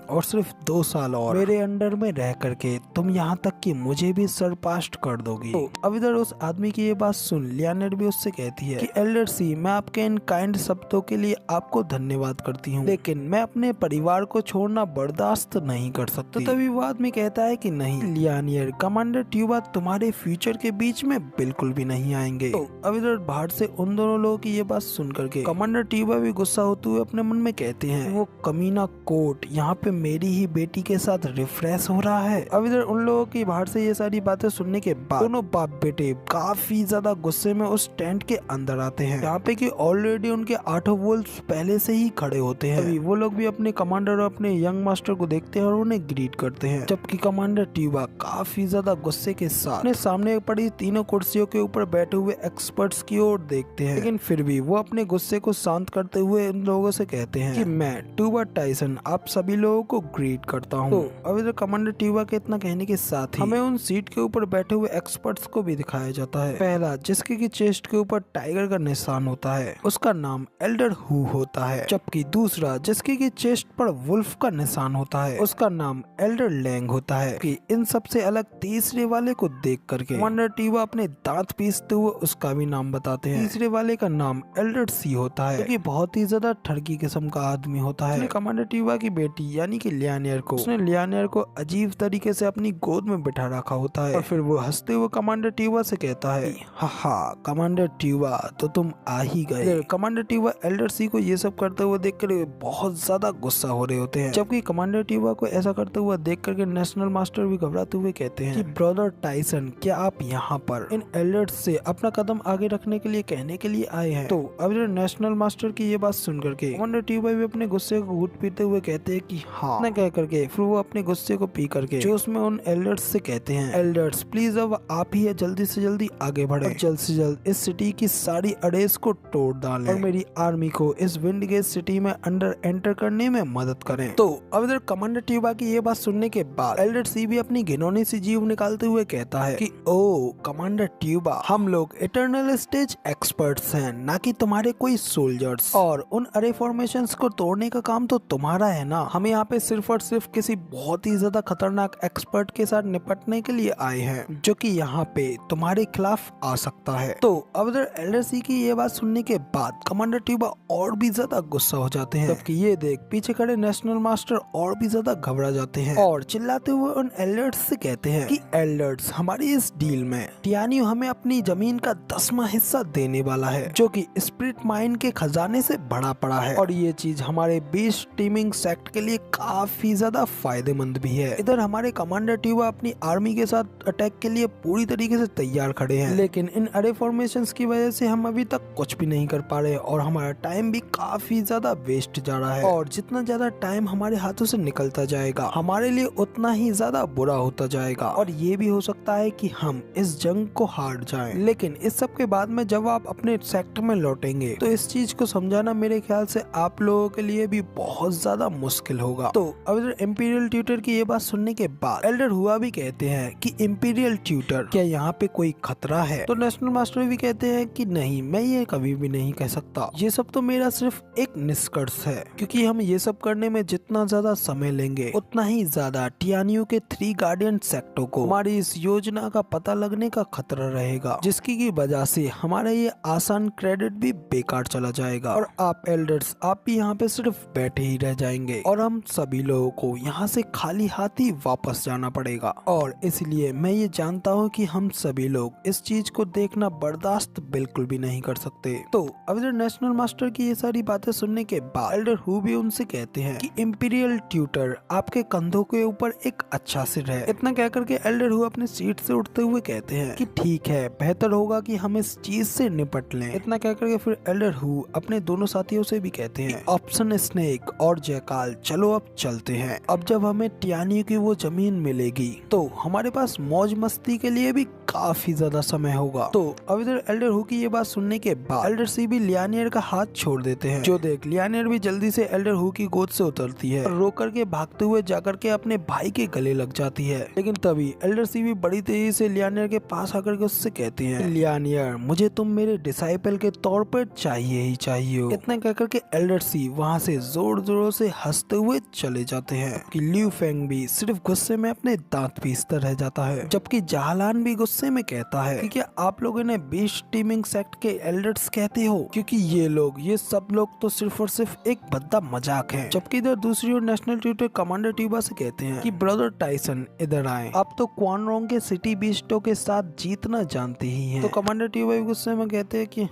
और सिर्फ 2 साल और मेरे अंडर में रह करके तुम यहाँ तक कि मुझे भी सरपास्ट कर दोगी। तो अब इधर उस आदमी की ये बात सुन लियानियर भी उससे कहती है कि एल्डर सी, मैं आपके इन काइंड शब्दों के लिए आपको धन्यवाद करती हूँ, लेकिन मैं अपने परिवार को छोड़ना बर्दाश्त नहीं कर सकती। तो तभी वो आदमी कहता है कि नहीं लियानियर, कमांडर ट्यूबा तुम्हारे फ्यूचर के बीच में बिल्कुल भी नहीं आएंगे। तो अब इधर बाहर से उन दोनों लोगों की ये बात सुन करके कमांडर ट्यूबा भी गुस्सा होते हुए अपने मन में कहते हैं, वो कमीना कोट यहाँ पे मेरी ही बेटी के साथ रिफ्रेश हो रहा है। अब इधर उन लोगों की बाहर से ये सारी बातें सुनने के बाद दोनों बाप बेटे काफी ज्यादा गुस्से में उस टेंट के अंदर आते हैं, यहाँ पे कि ऑलरेडी उनके 8 वोल्स पहले से ही खड़े होते हैं। अभी वो लोग भी अपने कमांडर और अपने यंग मास्टर को देखते हैं और उन्हें ग्रीट करते हैं, जबकि कमांडर ट्यूबा काफी ज्यादा गुस्से के साथ अपने सामने पड़ी तीनों कुर्सियों के ऊपर बैठे हुए एक्सपर्ट्स की ओर देखते हैं। लेकिन फिर भी वो अपने गुस्से को शांत करते हुए उन लोगों से कहते हैं कि मैं टूबा टाइसन आप सभी लोगों को ग्रीट करता हूँ। तो अब इधर कमांडर ट्यूबा के इतना कहने के साथ ही हमें उन सीट के ऊपर बैठे हुए एक्सपर्ट्स को भी दिखाया जाता है। पहला, जिसके की चेस्ट के ऊपर टाइगर का निशान होता है, उसका नाम एल्डर हु होता है, जबकि दूसरा जिसके की चेस्ट पर वुल्फ का निशान होता है, उसका नाम एल्डर लैंग होता है। कि इन सबसे अलग तीसरे वाले को देख करके कमांडर ट्यूबा अपने दांत पीसते हुए उसका भी नाम बताते हैं। तीसरे वाले का नाम एल्डर सी होता है, जो कि बहुत ही ज्यादा ठरकी किस्म का आदमी होता है। कमांडर ट्यूबा की बेटी यानी कि लियानियर को, उसने लियानियर को अजीब तरीके से अपनी गोद में बिठा रखा होता है और फिर वो हंसते हुए कमांडर ट्यूबा से कहता है, हा कमांडर ट्यूबा तो तुम आ ही गए। कमांडर ट्यूबा एल्डर सी को ये सब करते हुए देख कर बहुत ज्यादा गुस्सा हो रहे होते हैं, जबकि कमांडर ट्यूबा को ऐसा करते हुए देख करके नेशनल मास्टर भी घबराते हुए कहते हैं कि ब्रदर टाइसन, क्या आप यहाँ पर इन एल्डर्स से अपना कदम आगे रखने के लिए कहने के लिए आए हैं। तो अब नेशनल मास्टर की ये बात सुन करके कमांडर ट्यूबा भी अपने गुस्से को घूट पीते हुए कहते हैं कि हाँ, न कह करके फिर वो अपने गुस्से को पी करके जो उसमें उन एल्डर्स से कहते हैं, एल्डर्स प्लीज अब आप ही जल्दी से जल्दी आगे बढ़े, जल्द से जल्द इस सिटी की सारी अड़ेस को तोड़ डालें और मेरी आर्मी को इस विंड गेट सिटी में अंडर एंटर करने में मदद करें। तो अब इधर कमांडर ट्यूबा की ये बात सुनने के बाद एल्डर सी भी अपनी घिनौनी सी जीव निकालते हुए कहता है कि ओ कमांडर ट्यूबा, हम लोग इटर्नल स्टेज एक्सपर्ट्स हैं, ना कि तुम्हारे कोई सोल्जर्स, और उन अरे फॉर्मेशंस को तोड़ने का काम तो तुम्हारा है ना। हम यहाँ पे सिर्फ और सिर्फ किसी बहुत ही ज्यादा खतरनाक एक्सपर्ट के साथ निपटने के लिए आए हैं, जो कि यहाँ पे तुम्हारे खिलाफ आ सकता है। तो अब इधर एल्डर सी की ये बात सुनने के बाद कमांडर ट्यूबा और भी ज्यादा गुस्सा हो जाते हैं, जबकि ये देख पीछे खड़े नेशनल मास्टर और भी ज्यादा घबरा जाते हैं और चिल्लाते हुए उन एल्डर्स से कहते हैं कि एल्डर्स, हमारी इस डील में टियानियो हमें अपनी जमीन का 10वां हिस्सा देने वाला है, जो कि स्पिरिट माइन के खजाने से भरा पड़ा है। और ये चीज हमारे बीस्ट टीमिंग सेक्ट के लिए काफी ज्यादा फायदेमंद भी है। इधर हमारे कमांडर ट्यूबा अपनी आर्मी के साथ अटैक के लिए पूरी तरीके से तैयार खड़े हैं, लेकिन इन अरे फॉर्मेशंस की वजह से हम अभी तक कुछ भी नहीं कर पा रहे और हमारा टाइम भी काफी ज्यादा वेस्ट जा रहा है। और जितना ज्यादा टाइम हमारे हाथों से निकलता जाएगा हमारे लिए उतना ही ज्यादा बुरा होता जाएगा और ये भी हो सकता है कि हम इस जंग को हार जाएं। लेकिन इस सब के बाद में जब आप अपने सेक्टर में लौटेंगे तो इस चीज को समझाना मेरे ख्याल से आप लोगों के लिए भी बहुत ज्यादा मुश्किल होगा। तो अब इधर इंपीरियल ट्यूटर की ये बात सुनने के बाद एल्डर हुआ भी कहते हैं कि इंपीरियल ट्यूटर क्या यहाँ पे कोई खतरा है? तो नेशनल मास्टर भी कहते हैं कि नहीं, मैं ये कभी भी नहीं कह सकता। ये सब तो मेरा सिर्फ एक निष्कर्ष है, क्योंकि हम ये सब करने में जितना ज्यादा समय लेंगे उतना ही ज्यादा टियानियो के 3 गार्डियन सेक्टों को हमारी इस योजना का पता लगने का खतरा रहेगा, जिसकी की वजह से हमारा ये आसान क्रेडिट भी बेकार चला जाएगा और आप एल्डर्स आप भी यहाँ पे सिर्फ बैठे ही रह जाएंगे और हम सभी लोगों को यहाँ से खाली हाथ ही वापस जाना पड़ेगा। और इसलिए मैं ये जानता हूँ कि हम सभी लोग इस चीज को देखना बर्दाश्त बिल्कुल भी नहीं कर सकते। तो अब इधर नेशनल मास्टर की ये सारी बातें सुनने के बाद एल्डर हु भी उनसे कहते हैं कि इंपीरियल ट्यूटर आपके कंधों के ऊपर एक अच्छा सिर है। इतना कहकर के एल्डर हु अपने सीट से उठते हुए कहते हैं कि ठीक है, बेहतर होगा कि हम इस चीज से निपट लें। इतना कहकर के फिर एल्डर हु अपने दोनों साथियों से भी कहते हैं ऑप्शन स्नेक और जयकाल, चलो अब चलते हैं। अब जब हमें टियानियो की वो जमीन मिलेगी तो हमारे पास मौज मस्ती के लिए भी काफी ज्यादा समय होगा। तो अब इधर एल्डर हु की ये बात सुनने के बाद एल्डर सी भी लियानियर का हाथ छोड़ देते हैं, जो देख लियानियर भी जल्दी से एल्डर हु की गोद से उतरती है और रोक करके भागते हुए जाकर के अपने भाई के गले लग जाती है। लेकिन तभी एल्डर सी भी बड़ी तेजी से लियानियर के पास आकर के उससे कहती हैं, लियानियर मुझे तुम मेरे डिसाइपल के तौर पर चाहिए ही चाहिए। इतना कहकर के एल्डर सी वहाँ से जोर जोरों से हंसते हुए चले जाते हैं कि लियू फेंग भी सिर्फ गुस्से में अपने दांत पीसता रह जाता है, जबकि जाहलान भी गुस्से में कहता है कि क्या आप लोगों ने बीस्ट टीमिंग सेक्ट के एल्डर्स कहते हो, क्योंकि ये सब लोग तो सिर्फ और सिर्फ एक भद्दा मजाक है। जबकि इधर दूसरी ओर नेशनल ट्यूटर कमांडर ट्यूबा से कहते हैं कि ब्रदर टाइसन इधर आए, आप तो क्वान रोंग के सिटी बीस्टों के साथ जीतना जानते ही हैं। तो कमांडर ट्यूबा भी गुस्से में कहते हैं कि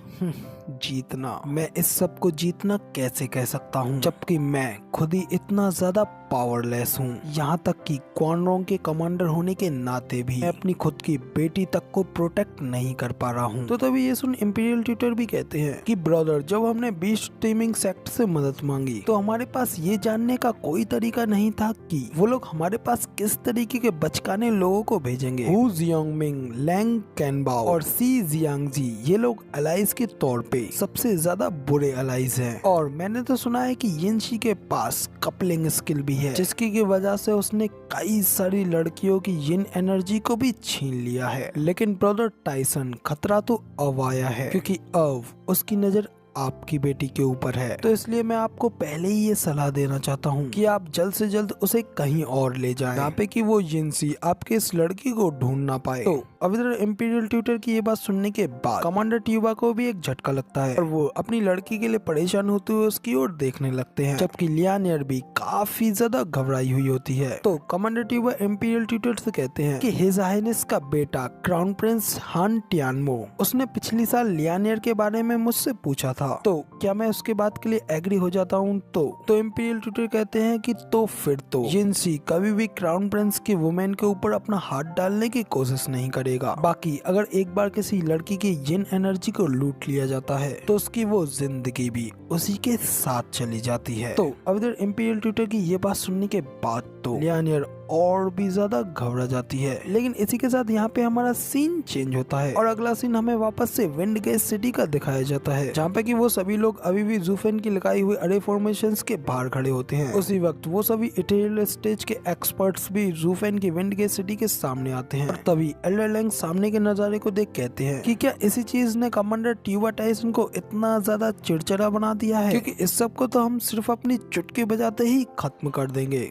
जीतना, मैं इस सब को जीतना कैसे कह सकता हूँ, जबकि मैं खुद ही इतना ज्यादा पावरलेस हूँ। यहाँ तक कि क्वान रोंग के कमांडर होने के नाते भी मैं अपनी खुद की बेटी तक को प्रोटेक्ट नहीं कर पा रहा हूँ। तो तभी ये सुन इंपीरियल ट्यूटर भी कहते हैं कि ब्रदर जब हमने बीस्ट टीमिंग सेक्ट से मदद मांगी तो हमारे पास ये जानने का कोई तरीका नहीं था कि वो लोग हमारे पास किस तरीके के बचकाने लोगों को भेजेंगे। हु जियांगमिंग, लैंग कैनबाओ और सी जियांगजी ये लोग अलाइज के तौर पे सबसे ज्यादा बुरे अलाइज हैं। और मैंने तो सुना है कि यिनशी के पास कपलिंग स्किल भी है, जिसकी की वजह से उसने कई सारी लड़कियों की यिन एनर्जी को भी छीन लिया है। लेकिन ब्रदर टाइसन खतरा तो अब आया है, क्योंकि अब उसकी नजर आपकी बेटी के ऊपर है। तो इसलिए मैं आपको पहले ही ये सलाह देना चाहता हूँ कि आप जल्द से जल्द उसे कहीं और ले जाएं, यहाँ पे कि वो यिनशी आपके इस लड़की को ढूंढ ना पाए। तो अब इधर इंपीरियल ट्यूटर की ये बात सुनने के बाद कमांडर ट्यूबा को भी एक झटका लगता है और वो अपनी लड़की के लिए परेशान होते हुए उसकी ओर देखने लगते हैं, जबकि लियानियर भी काफी ज्यादा घबराई हुई होती है। तो कमांडर ट्यूबा इंपीरियल ट्यूटर से कहते हैं कि हिज हाइनेस का बेटा क्राउन प्रिंस हान टियानमो, उसने पिछली साल लियानियर के बारे में मुझसे पूछा था, तो क्या मैं उसके बात के लिए एग्री हो जाता हूँ? तो इंपीरियल ट्यूटर कहते हैं कि तो फिर तो यिनशी कभी भी क्राउन प्रिंस की वुमेन के ऊपर अपना हाथ डालने की कोशिश नहीं करेगा। बाकी अगर एक बार किसी लड़की की यिन एनर्जी को लूट लिया जाता है तो उसकी वो जिंदगी भी उसी के साथ चली जाती है। तो अब इधर इंपीरियल ट्यूटर की ये बात सुनने के बाद तो लियानियर और भी ज्यादा घबरा जाती है। लेकिन इसी के साथ यहाँ पे हमारा सीन चेंज होता है और अगला सीन हमें वापस से विंड गेट सिटी का दिखाया जाता है, जहाँ पे कि वो सभी लोग अभी भी जूफेन की लगाई हुई अरे फॉर्मेशंस के बाहर खड़े होते हैं। उसी वक्त वो सभी इथेरियल स्टेज के एक्सपर्ट्स भी जूफेन की विंड गेट सिटी के सामने आते हैं। और तभी एल्डर लैंग सामने के नजारे को देख कहते हैं कि क्या इसी चीज ने कमांडर ट्यूबा टाइसन को इतना ज्यादा चिड़चिड़ा बना दिया है, क्योंकि इस सब को तो हम सिर्फ अपनी चुटकी बजाते ही खत्म कर देंगे।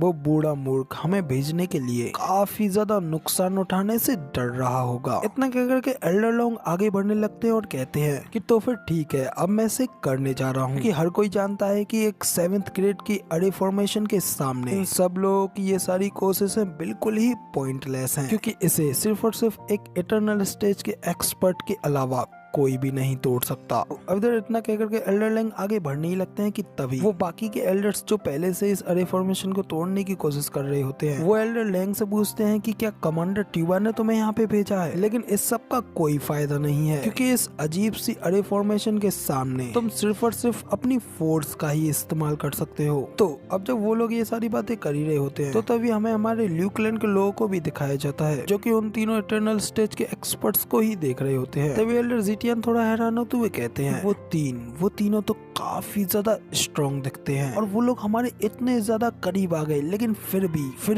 वो बूढ़ा मूर्ख हमें भेजने के लिए काफी ज्यादा नुकसान उठाने से डर रहा होगा। इतना कह करके एल्डर लोग आगे बढ़ने लगते हैं और कहते हैं कि तो फिर ठीक है, अब मैं इसे करने जा रहा हूँ। कि हर कोई जानता है कि एक 7th ग्रेड की अरे फॉर्मेशन के सामने इन सब लोगों की ये सारी कोशिशें बिल्कुल ही पॉइंटलेस हैं, क्योंकि इसे सिर्फ और सिर्फ एक इटर्नल स्टेज के एक्सपर्ट के अलावा कोई भी नहीं तोड़ सकता। अब इधर इतना कहकर के एल्डर लैंग आगे बढ़ने ही लगते हैं कि तभी वो बाकी के एल्डर्स जो पहले से इस अरे फॉर्मेशन को तोड़ने की कोशिश कर रहे होते हैं, वो एल्डर लैंग से पूछते हैं कि क्या कमांडर ट्यूबा ने तुम्हें यहाँ पे भेजा है। लेकिन इस सब का कोई फायदा नहीं है, क्योंकि इस अजीब सी अरे फॉर्मेशन के सामने तुम सिर्फ और सिर्फ अपनी फोर्स का ही इस्तेमाल कर सकते हो। तो अब जब वो लोग ये सारी बातें कर ही रहे होते हैं, तो तभी हमें हमारे ल्यूकलैंड के लोगों को भी दिखाया जाता है, जो कि उन तीनों इटर्नल स्टेज के एक्सपर्ट्स को ही देख रहे होते हैं। तभी एल्डर जीटियन थोड़ा हैरान होते हुए कहते हैं वो तीनों तो काफी ज्यादा स्ट्रॉन्ग दिखते हैं और वो लोग हमारे इतने ज्यादा करीब आ गए, लेकिन फिर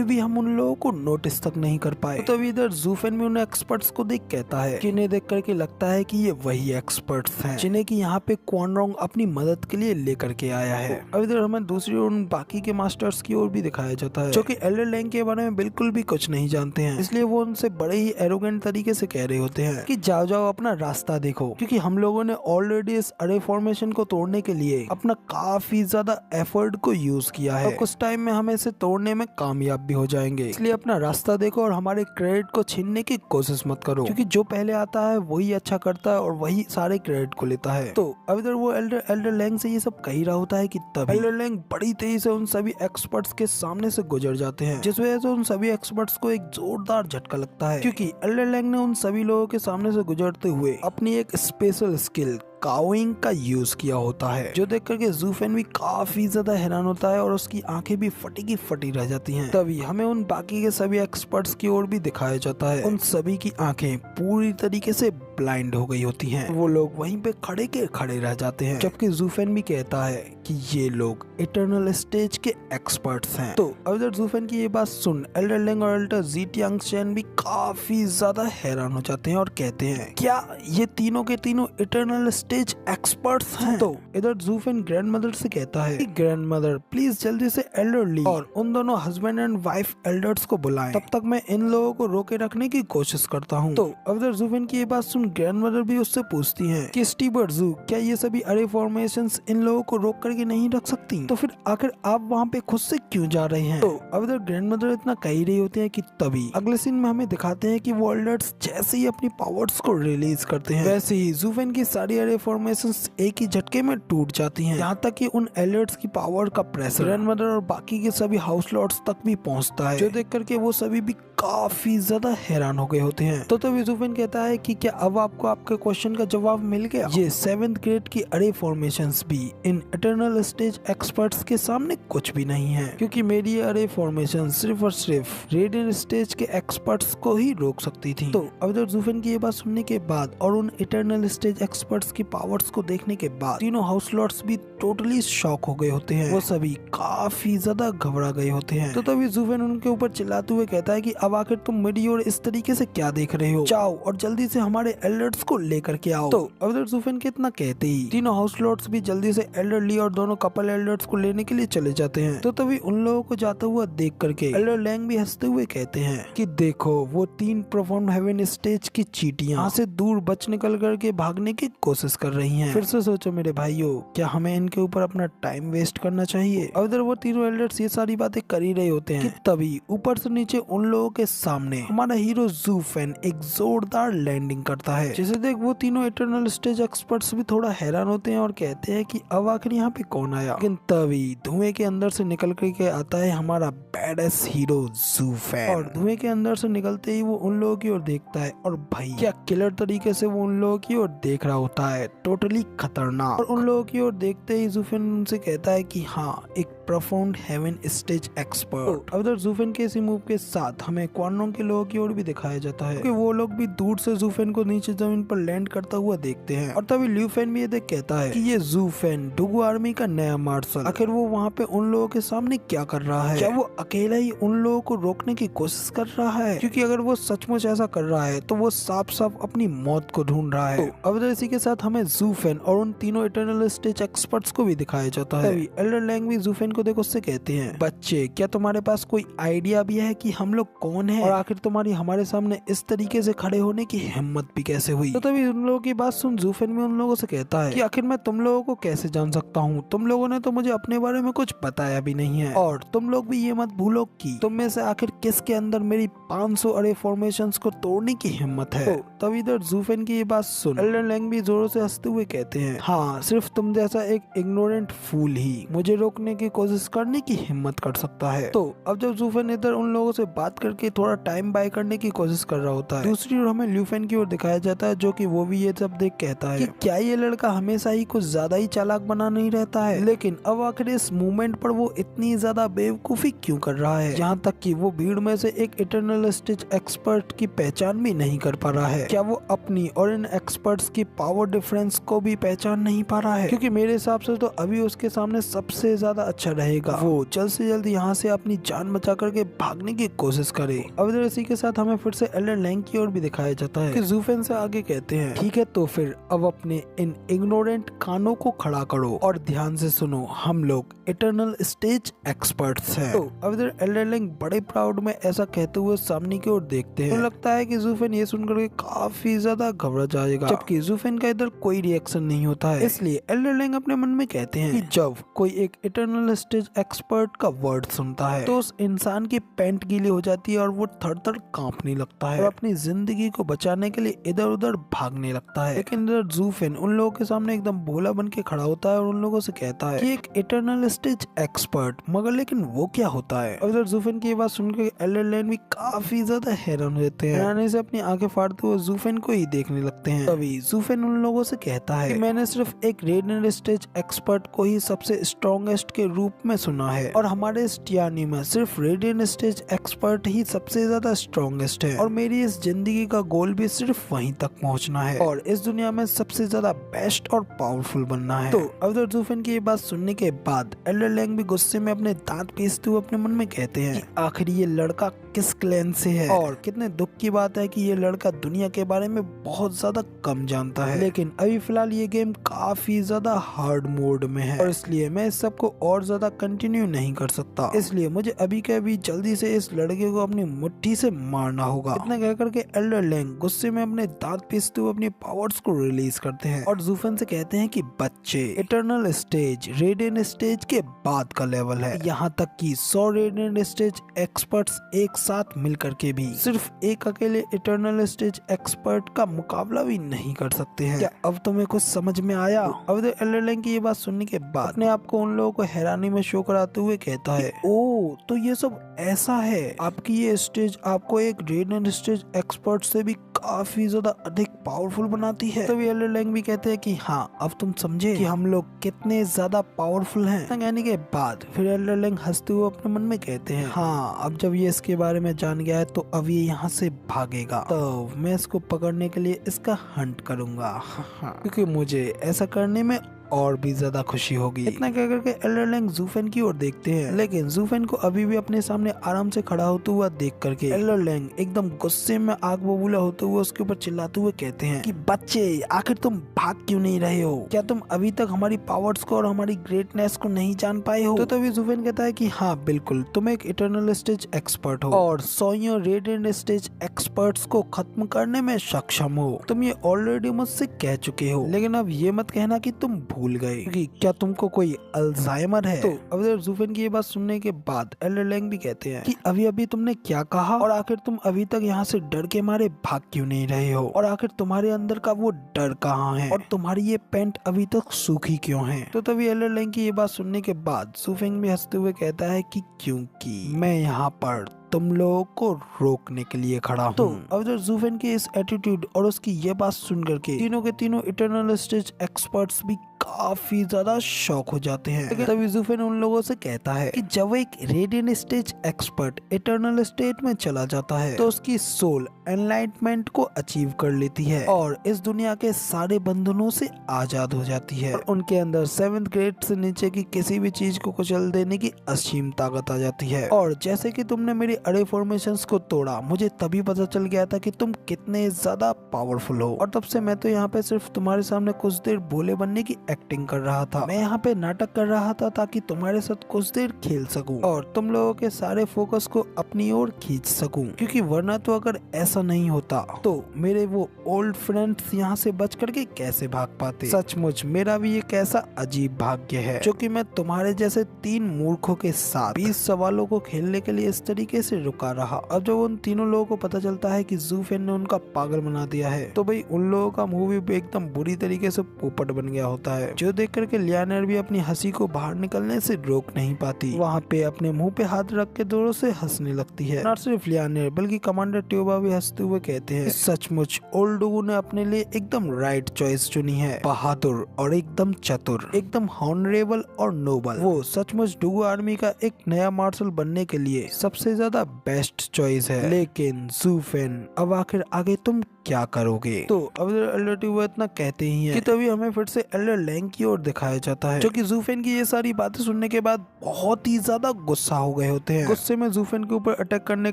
भी हम उन लोगों को नोटिस तक नहीं कर पाए। तो तभी इधर ज़ूफेन भी उन एक्सपर्ट्स को देख कहता है कि इन्हें देख करके लगता है कि ये वही एक्सपर्ट्स हैं जिन्हें कि यहाँ पे क्वान रोंग अपनी मदद के लिए लेकर के आया है। अब इधर हमें दूसरी ओर उन बाकी के मास्टर्स की ओर भी दिखाया जाता है, जो कि एल्डर लैंग के बारे में बिल्कुल भी कुछ नहीं जानते हैं। इसलिए वो उनसे बड़े ही एरोगेंट तरीके से कह रहे होते हैं कि जाओ जाओ अपना रास्ता देखो, क्योंकि हम लोगों ने ऑलरेडी इस अरे फॉर्मेशन को तोड़ने के लिए अपना काफी ज्यादा एफर्ट को यूज किया है और कुछ टाइम में हम इसे तोड़ने में कामयाब भी हो जाएंगे। इसलिए अपना रास्ता देखो और हमारे क्रेडिट को छीनने की कोशिश मत करो, क्योंकि जो पहले आता है वही अच्छा करता है और वही सारे क्रेडिट को लेता है। तो अब इधर वो एल्डर लैंग से ये सब कह ही रहा होता है कि तब एल्डर लैंग बड़ी तेजी से उन सभी एक्सपर्ट्स के सामने से गुजर जाते हैं, जिस वजह से उन सभी एक्सपर्ट्स को एक जोरदार झटका लगता है, क्योंकि एल्डर लैंग ने उन सभी लोगों के सामने से गुजरते हुए अपनी एक स्पेशल स्किल काउइंग का यूज किया होता है, जो देख करके ज़ूफेन भी काफी ज्यादा हैरान होता है और उसकी आंखें भी फटी की फटी रह जाती हैं। तभी हमें उन बाकी के सभी एक्सपर्ट्स की ओर भी दिखाया जाता है, उन सभी की आंखें पूरी तरीके से ब्लाइंड हो गई होती हैं। वो लोग वहीं पे खड़े के खड़े रह जाते हैं, जबकि ज़ूफेन भी कहता है कि ये लोग इटर्नल स्टेज के एक्सपर्ट्स हैं। तो अब इधर ज़ूफेन की ये बात सुन एल्डर लैंग और एल्डर ज़ीटियांगशेन भी काफी ज्यादा हैरान हो जाते हैं और कहते हैं क्या ये तीनों के तीनों इटर्नल स्टेज एक्सपर्ट्स हैं। तो इधर ज़ूफेन ग्रैंड मदर से कहता है ग्रैंड मदर प्लीज जल्दी से एल्डर ली और उन दोनों हस्बैंड एंड वाइफ एल्डर्स को बुलाएं, तब तक मैं इन लोगों को रोके रखने की कोशिश करता हूँ। तो अब इधर ज़ूफेन की ये बात सुन ग्रैंड मदर भी उससे पूछती हैं कि स्टीबर्ट ज़ू क्या ये सभी अरे फॉर्मेशंस इन लोगों को रोक करके नहीं रख सकती, तो फिर आखिर आप वहाँ पे खुद से क्यों जा रहे हैं। तो अब इधर ग्रैंड मदर इतना कह ही रही होती है कि तभी अगले सीन में हमें दिखाते हैं कि वो एल्डर्स जैसे ही अपनी पावर्स को रिलीज करते हैं, वैसे ही ज़ूफेन की सारी अरे फॉर्मेशंस एक ही झटके में टूट जाती हैं, यहाँ तक कि उन एल्डर्स की पावर का प्रेशर ग्रैंड मदर और बाकी के सभी हाउस लॉर्ड्स तक भी पहुँचता है, जो देख करके वो सभी भी काफी ज्यादा हैरान हो गए होते हैं। तो तभी ज़ूफेन कहता है कि क्या अब आपको आपके क्वेश्चन का जवाब मिल गया। ये 7th ग्रेड की अरे फॉर्मेशंस भी इन इटर्नल स्टेज एक्सपर्ट्स के सामने कुछ भी नहीं है, क्योंकि मेरी अरे फॉर्मेशन सिर्फ और सिर्फ रेडियंट स्टेज के एक्सपर्ट्स को ही रोक सकती थी। तो अब जब ज़ूफेन की ये बात सुनने के बाद और उन इटर्नल स्टेज एक्सपर्ट्स की पावर्स को देखने के बाद तीनों हाउस लॉर्ड्स भी टोटली शॉक हो गए होते हैं, वो सभी काफी ज्यादा घबरा गए होते हैं। तो तभी ज़ूफेन उनके ऊपर चिल्लाते हुए कहता है कि अब आखिर तुम मेरी ओर इस तरीके से क्या देख रहे हो, जाओ और जल्दी से हमारे एल्डर्स को लेकर के आओ। तो अब ज़ूफेन के इतना कहते ही तीनों हाउस लॉर्ड्स भी जल्दी से एल्डर ली और दोनों कपल एल्डर्स को लेने के लिए चले जाते हैं। तो तभी उन लोगों को जाता हुआ देख करके एल्डर लैंग भी हंसते हुए कहते हैं कि देखो वो 3 प्रोफाउंड हेवन स्टेज की चींटियां यहाँ से दूर बच निकल करके भागने की कोशिश कर रही हैं। फिर से सोचो मेरे भाइयों, क्या हमें इनके ऊपर अपना टाइम वेस्ट करना चाहिए। अब इधर वो तीनों एल्डर्स ये सारी बातें कर ही रहे होते हैं कि तभी ऊपर से नीचे उन लोगों के सामने हमारा हीरो ज़ूफेन एक जोरदार लैंडिंग करता है, जिसे देख वो तीनों इटर्नल स्टेज एक्सपर्ट्स भी थोड़ा हैरान होते हैं और कहते हैं कि अब आखिर यहाँ पे कौन आया। लेकिन तभी धुएं के अंदर से निकल के आता है हमारा बैडएस हीरो ज़ूफेन, और धुएं के अंदर से निकलते ही वो उन लोगों की ओर देखता है और भाई क्या किलर तरीके से वो उन लोगों की ओर देख रहा होता है, टोटली खतरनाक। और उन लोगों की ओर देखते ही ज़ूफेन उनसे कहता है कि हाँ, एक प्रोफाउंड हेवन स्टेज एक्सपर्ट। अब इधर ज़ूफेन के इसी मूव के साथ हमें क्वान रोंग के लोगों की ओर भी दिखाया जाता है कि वो लोग भी दूर से ज़ूफेन को नीचे जमीन पर लैंड करता हुआ देखते हैं। और तभी ल्यू फेन भी ये देख कहता है कि ये ज़ूफेन डुगु आर्मी का नया मार्शल, आखिर वो वहाँ पे उन लोगों के सामने क्या कर रहा है, क्या वो अकेला ही उन लोगों को रोकने की कोशिश कर रहा है, क्योंकि अगर वो सचमुच ऐसा कर रहा है तो वो साफ साफ अपनी मौत को ढूंढ रहा है। तो अब इसी के साथ हमें ज़ूफेन और उन तीनों इटर्नल स्टेज एक्सपर्ट्स को भी दिखाया जाता है। तभी एल्डर लैंग भी ज़ूफेन को देख उससे कहते हैं, बच्चे क्या तुम्हारे पास कोई आइडिया भी है कि हम लोग कौन हैं और आखिर तुम्हारी हमारे सामने इस तरीके से खड़े होने की हिम्मत भी कैसे हुई। तो तभी उन लोगों की बात सुन ज़ूफेन भी उन लोगों से कहता है कि आखिर मैं तुम लोगों को कैसे जान सकता हूँ, तुम लोगों ने तो मुझे अपने बारे में कुछ बताया भी नहीं है और तुम लोग भी ये मत भूलो कि तुम में से आखिर किसके अंदर मेरी 500 अरे फॉर्मेशंस को तोड़ने की हिम्मत है। तो तभी इधर ज़ूफेन की ये बात सुन एल्डर लैंग भी जोरों से हंसते हुए कहते हैं, हाँ सिर्फ तुम जैसा एक इग्नोरेंट फूल ही मुझे रोकने की कोशिश करने की हिम्मत कर सकता है। तो अब जब ज़ूफेन इधर उन लोगों से बात करके थोड़ा टाइम बाय करने की कोशिश कर रहा होता है, दूसरी ओर हमें ल्यूफेन की ओर दिखाया जाता है जो कि वो भी ये सब देख कहता है कि क्या ये लड़का हमेशा ही कुछ ज्यादा ही चालाक बना नहीं रहता है, लेकिन अब आखिर इस मूवमेंट पर वो इतनी ज्यादा बेवकूफी क्यों कर रहा है, यहाँ तक कि वो भीड़ में से एक इटर्नल स्टेज एक्सपर्ट की पहचान भी नहीं कर पा रहा है। क्या वो अपनी और इन एक्सपर्ट्स की पावर डिफरेंस को भी पहचान नहीं पा रहा है? क्योंकि मेरे हिसाब से तो अभी उसके सामने सबसे ज्यादा अच्छा रहेगा वो जल्द से जल्द यहाँ से अपनी जान बचा करके भागने की कोशिश करे। अब इधर इसी के साथ हमें फिर से एल्डर लैंग की ओर भी दिखाया जाता है कि ज़ूफेन से आगे कहते हैं, ठीक है तो फिर अब अपने इन इग्नोरेंट कानों को खड़ा करो और ध्यान से सुनो, हम लोग इटर्नल स्टेज एक्सपर्ट्स हैं। तो अब इधर एल्डर लैंग बड़े प्राउड में ऐसा कहते हुए सामने की ओर देखते हैं। तो लगता है कि ज़ूफेन ये सुनकर के काफी ज्यादा घबरा जाएगा, जबकि ज़ूफेन का इधर कोई रिएक्शन नहीं होता है। इसलिए एल्डर लैंग अपने मन में कहते हैं कि जब कोई एक इटर्नल स्टेज एक्सपर्ट का वर्ड सुनता है तो उस इंसान की पैंट गीली हो जाती है और वो थर-थर कांपने लगता है और अपनी जिंदगी को बचाने के लिए इधर उधर भागने लगता है। लेकिन इधर ज़ूफेन उन लोगों के सामने एकदम भोला बन के खड़ा होता है और उन लोगों से कहता है कि एक इटर्नल स्टेज एक्सपर्ट, मगर लेकिन वो क्या होता है? और इधर ज़ूफेन की ये बात सुनकर एल्डर लैंग भी काफी ज्यादा हैरान रहते हैं, हैरानी से अपनी आंखें फाड़ते हुए ज़ूफेन को ही देखने लगते हैं। तभी ज़ूफेन उन लोगों से कहता है कि मैंने सिर्फ एक रेडिएंट स्टेज एक्सपर्ट को ही सबसे स्ट्रॉन्गेस्ट के रूप में सुना है और हमारे इस टियानी में सिर्फ रेडिएंट स्टेज एक्सपर्ट ही सबसे ज्यादा स्ट्रॉन्गेस्ट है और मेरी इस जिंदगी का गोल भी सिर्फ वहीं तक पहुंचना है और इस दुनिया में सबसे ज्यादा बेस्ट और पावरफुल बनना है। तो अब इधर ज़ूफेन की ये बात सुनने के बाद एल्डर लैंग भी गुस्से में अपने दांत पीसते हुए अपने मन में कहते हैं कि आखिर ये लड़का किस क्लैन से है और कितने दुख की बात है कि ये लड़का दुनिया के बारे में बहुत ज्यादा कम जानता है। लेकिन अभी फिलहाल ये गेम काफी ज्यादा हार्ड मोड में है और इसलिए मैं इस सब को और ज्यादा कंटिन्यू नहीं कर सकता, इसलिए मुझे अभी के अभी जल्दी से इस लड़के को अपनी मुट्ठी से मारना होगा। इतना कह करके एल्डर लैंग गुस्से में अपने दांत पीसते हुए अपनी पावर्स को रिलीज करते हैं और ज़ूफेन से कहते हैं कि बच्चे, इटर्नल स्टेज रेडिएंट स्टेज के बाद का लेवल है, यहाँ तक कि 100 रेडिएंट स्टेज एक्सपर्ट्स एक साथ मिलकर के भी सिर्फ एक अकेले इटर्नल स्टेज एक्सपर्ट का मुकाबला भी नहीं कर सकते हैं। क्या अब तुम्हें कुछ समझ में आया? अब इधर एल्डर लैंग की ये बात सुनने के बाद अपने आप को उन लोगों को हैरानी में शो कराते हुए कहता है, ओ तो ये सब ऐसा है, आपकी ये स्टेज आपको एक रेडिएंट स्टेज एक्सपर्ट से भी काफी ज्यादा अधिक पावरफुल बनाती है। तभी एल्डर लैंग भी कहते हैं कि हाँ अब तुम समझे कि हम लोग कितने ज्यादा पावरफुल हैं। कहने के बाद फिर एल्डर लैंग हंसते हुए अपने मन में कहते हैं, हाँ अब जब ये इसके बारे में जान गया है तो अब ये यहाँ से भागेगा, तो मैं इसको पकड़ने के लिए इसका हंट करूंगा क्योंकि मुझे ऐसा करने में और भी ज्यादा खुशी होगी। इतना कह करके एल्डर लैंग ज़ूफेन की ओर देखते हैं, लेकिन ज़ूफेन को अभी भी अपने सामने आराम से खड़ा होते हुआ देख करके एल्डर लैंग एकदम गुस्से में आग बबूला होते हुए उसके ऊपर चिल्लाते हुए कहते हैं कि बच्चे आखिर तुम भाग क्यों नहीं रहे हो? क्या तुम अभी तक हमारी पावर्स को और हमारी ग्रेटनेस को नहीं जान पाए हो? तो तभी ज़ूफेन कहता है कि हाँ बिल्कुल, तुम एक इटर्नल स्टेज एक्सपर्ट हो और 100 रेडिएंट स्टेज एक्सपर्ट्स को खत्म करने में सक्षम हो। तुम ये ऑलरेडी मुझसे कह चुके हो, लेकिन अब ये मत कहना कि तुम भूल गए कि क्या तुमको कोई अल्जाइमर है? तो अब इधर ज़ूफेन की ये बात सुनने के बाद एल्डर लैंग भी कहते हैं कि अभी अभी तुमने क्या कहा और आखिर तुम अभी तक यहाँ से डर के मारे भाग क्यों नहीं रहे हो और आखिर तुम्हारे अंदर का वो डर कहाँ है और तुम्हारी ये पैंट अभी तक सूखी क्यों है? तो तभी एल्डर लैंग की ये बात सुनने के बाद ज़ूफेन भी हंसते हुए कहता है कि क्योंकि मैं यहाँ पर तुम लोगों को रोकने के लिए खड़ा हूँ। तो अब जब ज़ूफेन की इस एटीट्यूड और उसकी ये बात सुन करके तीनों के तीनों इटर्नल स्टेज एक्सपर्ट्स भी काफी ज्यादा शॉक हो जाते हैं। लेकिन तभी ज़ूफेन उन लोगों से कहता है कि जब एक radiant stage expert eternal state में चला जाता है तो उसकी सोल एनलाइटमेंट को अचीव कर लेती है और इस दुनिया के सारे बंधनों से आजाद हो जाती है और उनके अंदर 7th ग्रेड से नीचे की किसी भी चीज को कुचल देने की असीम ताकत आ जाती है। और जैसे कि तुमने मेरी अरे फॉर्मेशंस को तोड़ा, मुझे तभी पता चल गया था कि तुम कितने ज्यादा पावरफुल हो और तब से मैं तो यहाँ पे सिर्फ तुम्हारे सामने कुछ देर भोले बनने की एक्टिंग कर रहा था। मैं यहाँ पे नाटक कर रहा था ताकि तुम्हारे साथ कुछ देर खेल सकूं और तुम लोगों के सारे फोकस को अपनी ओर खींच सकूं, क्योंकि वरना तो अगर ऐसा नहीं होता तो मेरे वो ओल्ड फ्रेंड्स यहाँ से बच करके कैसे भाग पाते। सचमुच मेरा भी एक ऐसा अजीब भाग्य है जो कि मैं तुम्हारे जैसे 3 मूर्खों के साथ 20 सवालों को खेलने के लिए इस तरीके से रुका रहा। अब जब उन तीनों लोगों को पता चलता है कि ज़ूफेन ने उनका पागल बना दिया है तो भाई उन लोगों का मुंह भी एकदम बुरी तरीके से पोपट बन गया होता है, जो देख करके लियानर भी अपनी हंसी को बाहर निकलने से रोक नहीं पाती। वहाँ पे अपने मुंह पे हाथ रख के जोरों से हंसने लगती है। न सिर्फ लियानर बल्कि कमांडर ट्यूबा भी हंसते हुए कहते हैं, सचमुच ओल्ड डुगू ने अपने लिए एकदम राइट चॉइस चुनी है, बहादुर और एकदम चतुर, एकदम हॉनरेबल और नोबल। वो सचमुच डुगू आर्मी का एक नया मार्शल बनने के लिए सबसे ज्यादा बेस्ट चॉइस है। लेकिन ज़ूफेन अब आखिर आगे तुम क्या करोगे? तो अब एल्डर ट्यूबा इतना कहते ही हैं कि तभी हमें फिर से एल्डर लैंग की ओर दिखाया जाता है, जो कि ज़ूफेन की ये सारी बातें सुनने के बाद बहुत ही ज्यादा गुस्सा हो गए होते हैं। गुस्से में ज़ूफेन के ऊपर अटैक करने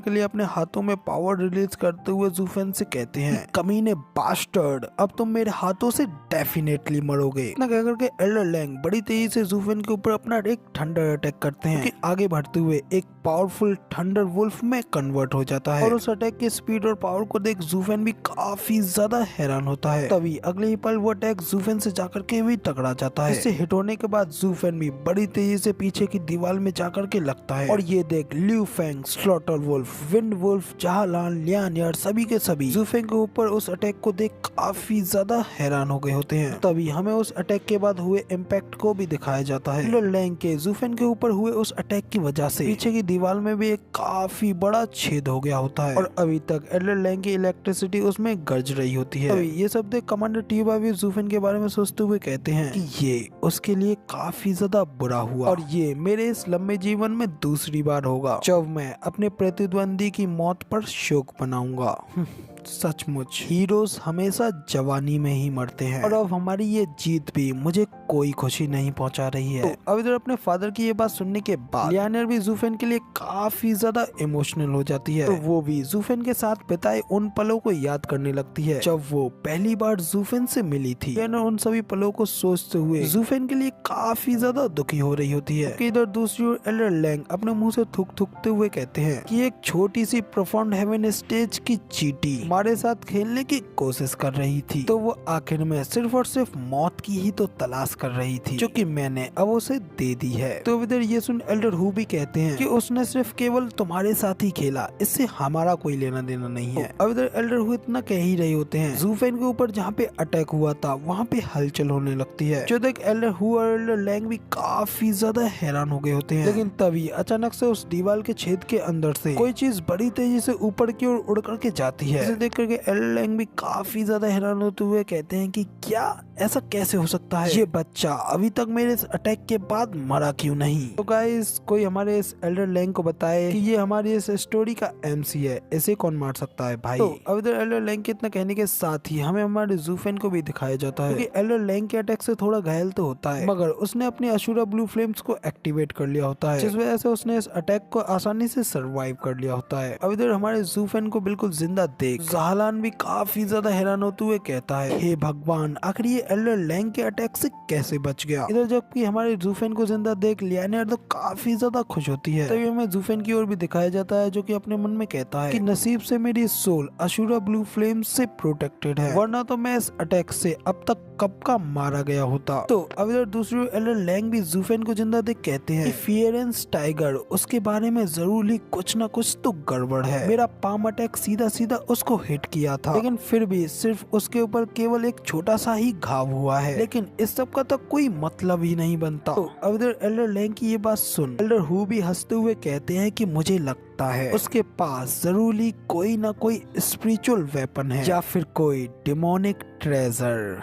के लिए अपने हाथों में पावर रिलीज करते हुए ज़ूफेन से कहते हैं, कमीने बास्टर्ड, अब तुम मेरे हाथों से डेफिनेटली मरोगे। इतना कह करके एल्डर लैंग बड़ी तेजी से ज़ूफेन के ऊपर अपना एक थंडर अटैक करते हैं, कि आगे बढ़ते हुए एक पावरफुल थंडर वुल्फ में कन्वर्ट हो जाता है। और उस अटैक की स्पीड और पावर को देख ज़ूफेन भी काफी ज्यादा हैरान होता है। तभी अगले ही पल वो अटैक ज़ूफेन से जाकर के भी टकरा जाता है। इससे हिट होने के बाद ज़ूफेन भी बड़ी तेजी से पीछे की दीवार में जाकर के लगता है। और ये देख Liu Feng, slaughter wolf, wind wolf, Jahalan, Lianier सभी के सभी ज़ूफेन के ऊपर उस अटैक को देख काफी ज्यादा हैरान हो गए होते हैं। तभी हमें उस अटैक के बाद हुए इम्पैक्ट को भी दिखाया जाता है। एल्डर लैंग के ज़ूफेन के ऊपर हुए उस अटैक की वजह से पीछे की दीवार में भी एक काफी बड़ा छेद हो गया होता है, और अभी तक एल्डर लैंग की इलेक्ट्रिसिटी उसमें गरज रही होती है। तभी ये सब देख कमांडर ट्यूबा भी ज़ूफेन के बारे में सोचते हुए कहते हैं कि ये उसके लिए काफी ज्यादा बुरा हुआ, और ये मेरे इस लंबे जीवन में दूसरी बार होगा जब मैं अपने प्रतिद्वंदी की मौत पर शोक मनाऊंगा। सचमुच हीरोज हमेशा जवानी में ही मरते हैं, और अब हमारी ये जीत भी मुझे कोई खुशी नहीं पहुंचा रही है। तो अब इधर अपने फादर की ये बात सुनने के बाद लियानर भी ज़ूफेन के लिए काफी ज्यादा इमोशनल हो जाती है। तो वो भी ज़ूफेन के साथ बिताए उन पलों को याद करने लगती है जब वो पहली बार ज़ूफेन से मिली थी। लियानर उन सभी पलों को सोचते हुए ज़ूफेन के लिए काफी ज्यादा दुखी हो रही होती है। कि इधर दूसरी ओर एल्डर लैंग अपने मुंह से थूकते हुए कहते हैं कि एक छोटी सी प्रोफाउंड हेवन स्टेज की चींटी हमारे साथ खेलने की कोशिश कर रही थी, तो वो आखिर में सिर्फ और सिर्फ मौत की ही तो तलाश कर रही थी, जो कि मैंने अब उसे दे दी है। तो इधर ये सुन एल्डर हु भी कहते हैं कि उसने सिर्फ केवल तुम्हारे साथ ही खेला, इससे हमारा कोई लेना देना नहीं है। अब इधर एल्डर हु इतना कह ही रहे होते हैं, ज़ूफेन के ऊपर जहाँ पे अटैक हुआ था वहाँ पे हलचल होने लगती है, जो देख एल्डर हु और एल्डर लैंग भी काफी ज्यादा हैरान हो गए होते हैं। लेकिन तभी अचानक से उस दीवार के छेद के अंदर से कोई चीज बड़ी तेजी से ऊपर की ओर उड़ करके जाती है। इसे देख करके एल्डर लैंग भी काफी ज्यादा हैरान होते हुए कहते हैं कि क्या ऐसा कैसे हो सकता है, ये बच्चा अभी तक मेरे इस अटैक के बाद मरा क्यों नहीं। तो गाइस कोई हमारे इस एल्डर लैंग को बताए कि ये हमारी इस स्टोरी का एमसी है, इसे कौन मार सकता है भाई। तो अब इधर एल्डर लैंग के इतना कहने के साथ ही हमें हमारे ज़ूफेन को भी दिखाया जाता है, क्योंकि एल्डर लैंग के अटैक से थोड़ा घायल तो होता है, मगर उसने अपनी अशुरा ब्लू फ्लेम्स को एक्टिवेट कर लिया होता है, जिस वजह से उसने इस अटैक को आसानी से सर्वाइव कर लिया होता है। अब इधर हमारे ज़ूफेन को बिल्कुल जिंदा देख जहालान भी काफी ज्यादा हैरान होते हुए कहता है, हे भगवान आखिर ये एल्डर लैंग के अटैक से कैसे बच गया। इधर जबकि हमारे ज़ूफेन को जिंदा देख लियानर तो काफी ज्यादा खुश होती है। तभी हमें ज़ूफेन की ओर भी दिखाया जाता है, जो कि अपने मन में कहता है कि नसीब से मेरी सोल अशुरा ब्लू फ्लेम से प्रोटेक्टेड है, वरना तो मैं इस अटैक से अब तक कब का मारा गया होता। तो अब इधर दूसरी ओर एल्डर लैंग भी ज़ूफेन को जिंदा देख कहते हैं कि फियरेंस टाइगर, उसके बारे में जरूर ही कुछ न कुछ तो गड़बड़ है। मेरा पाम अटैक सीधा सीधा उसको हिट किया था, लेकिन फिर भी सिर्फ उसके ऊपर केवल एक छोटा सा ही घाव हुआ है, लेकिन इस सब का तो कोई मतलब ही नहीं बनता। तो अब इधर एल्डर लैंग की ये बात सुन एल्डर हु भी हंसते हुए कहते हैं कि मुझे लगता है उसके पास जरूर ही कोई ना कोई स्पिरिचुअल वेपन है, या फिर कोई डिमोनिक ट्रेजर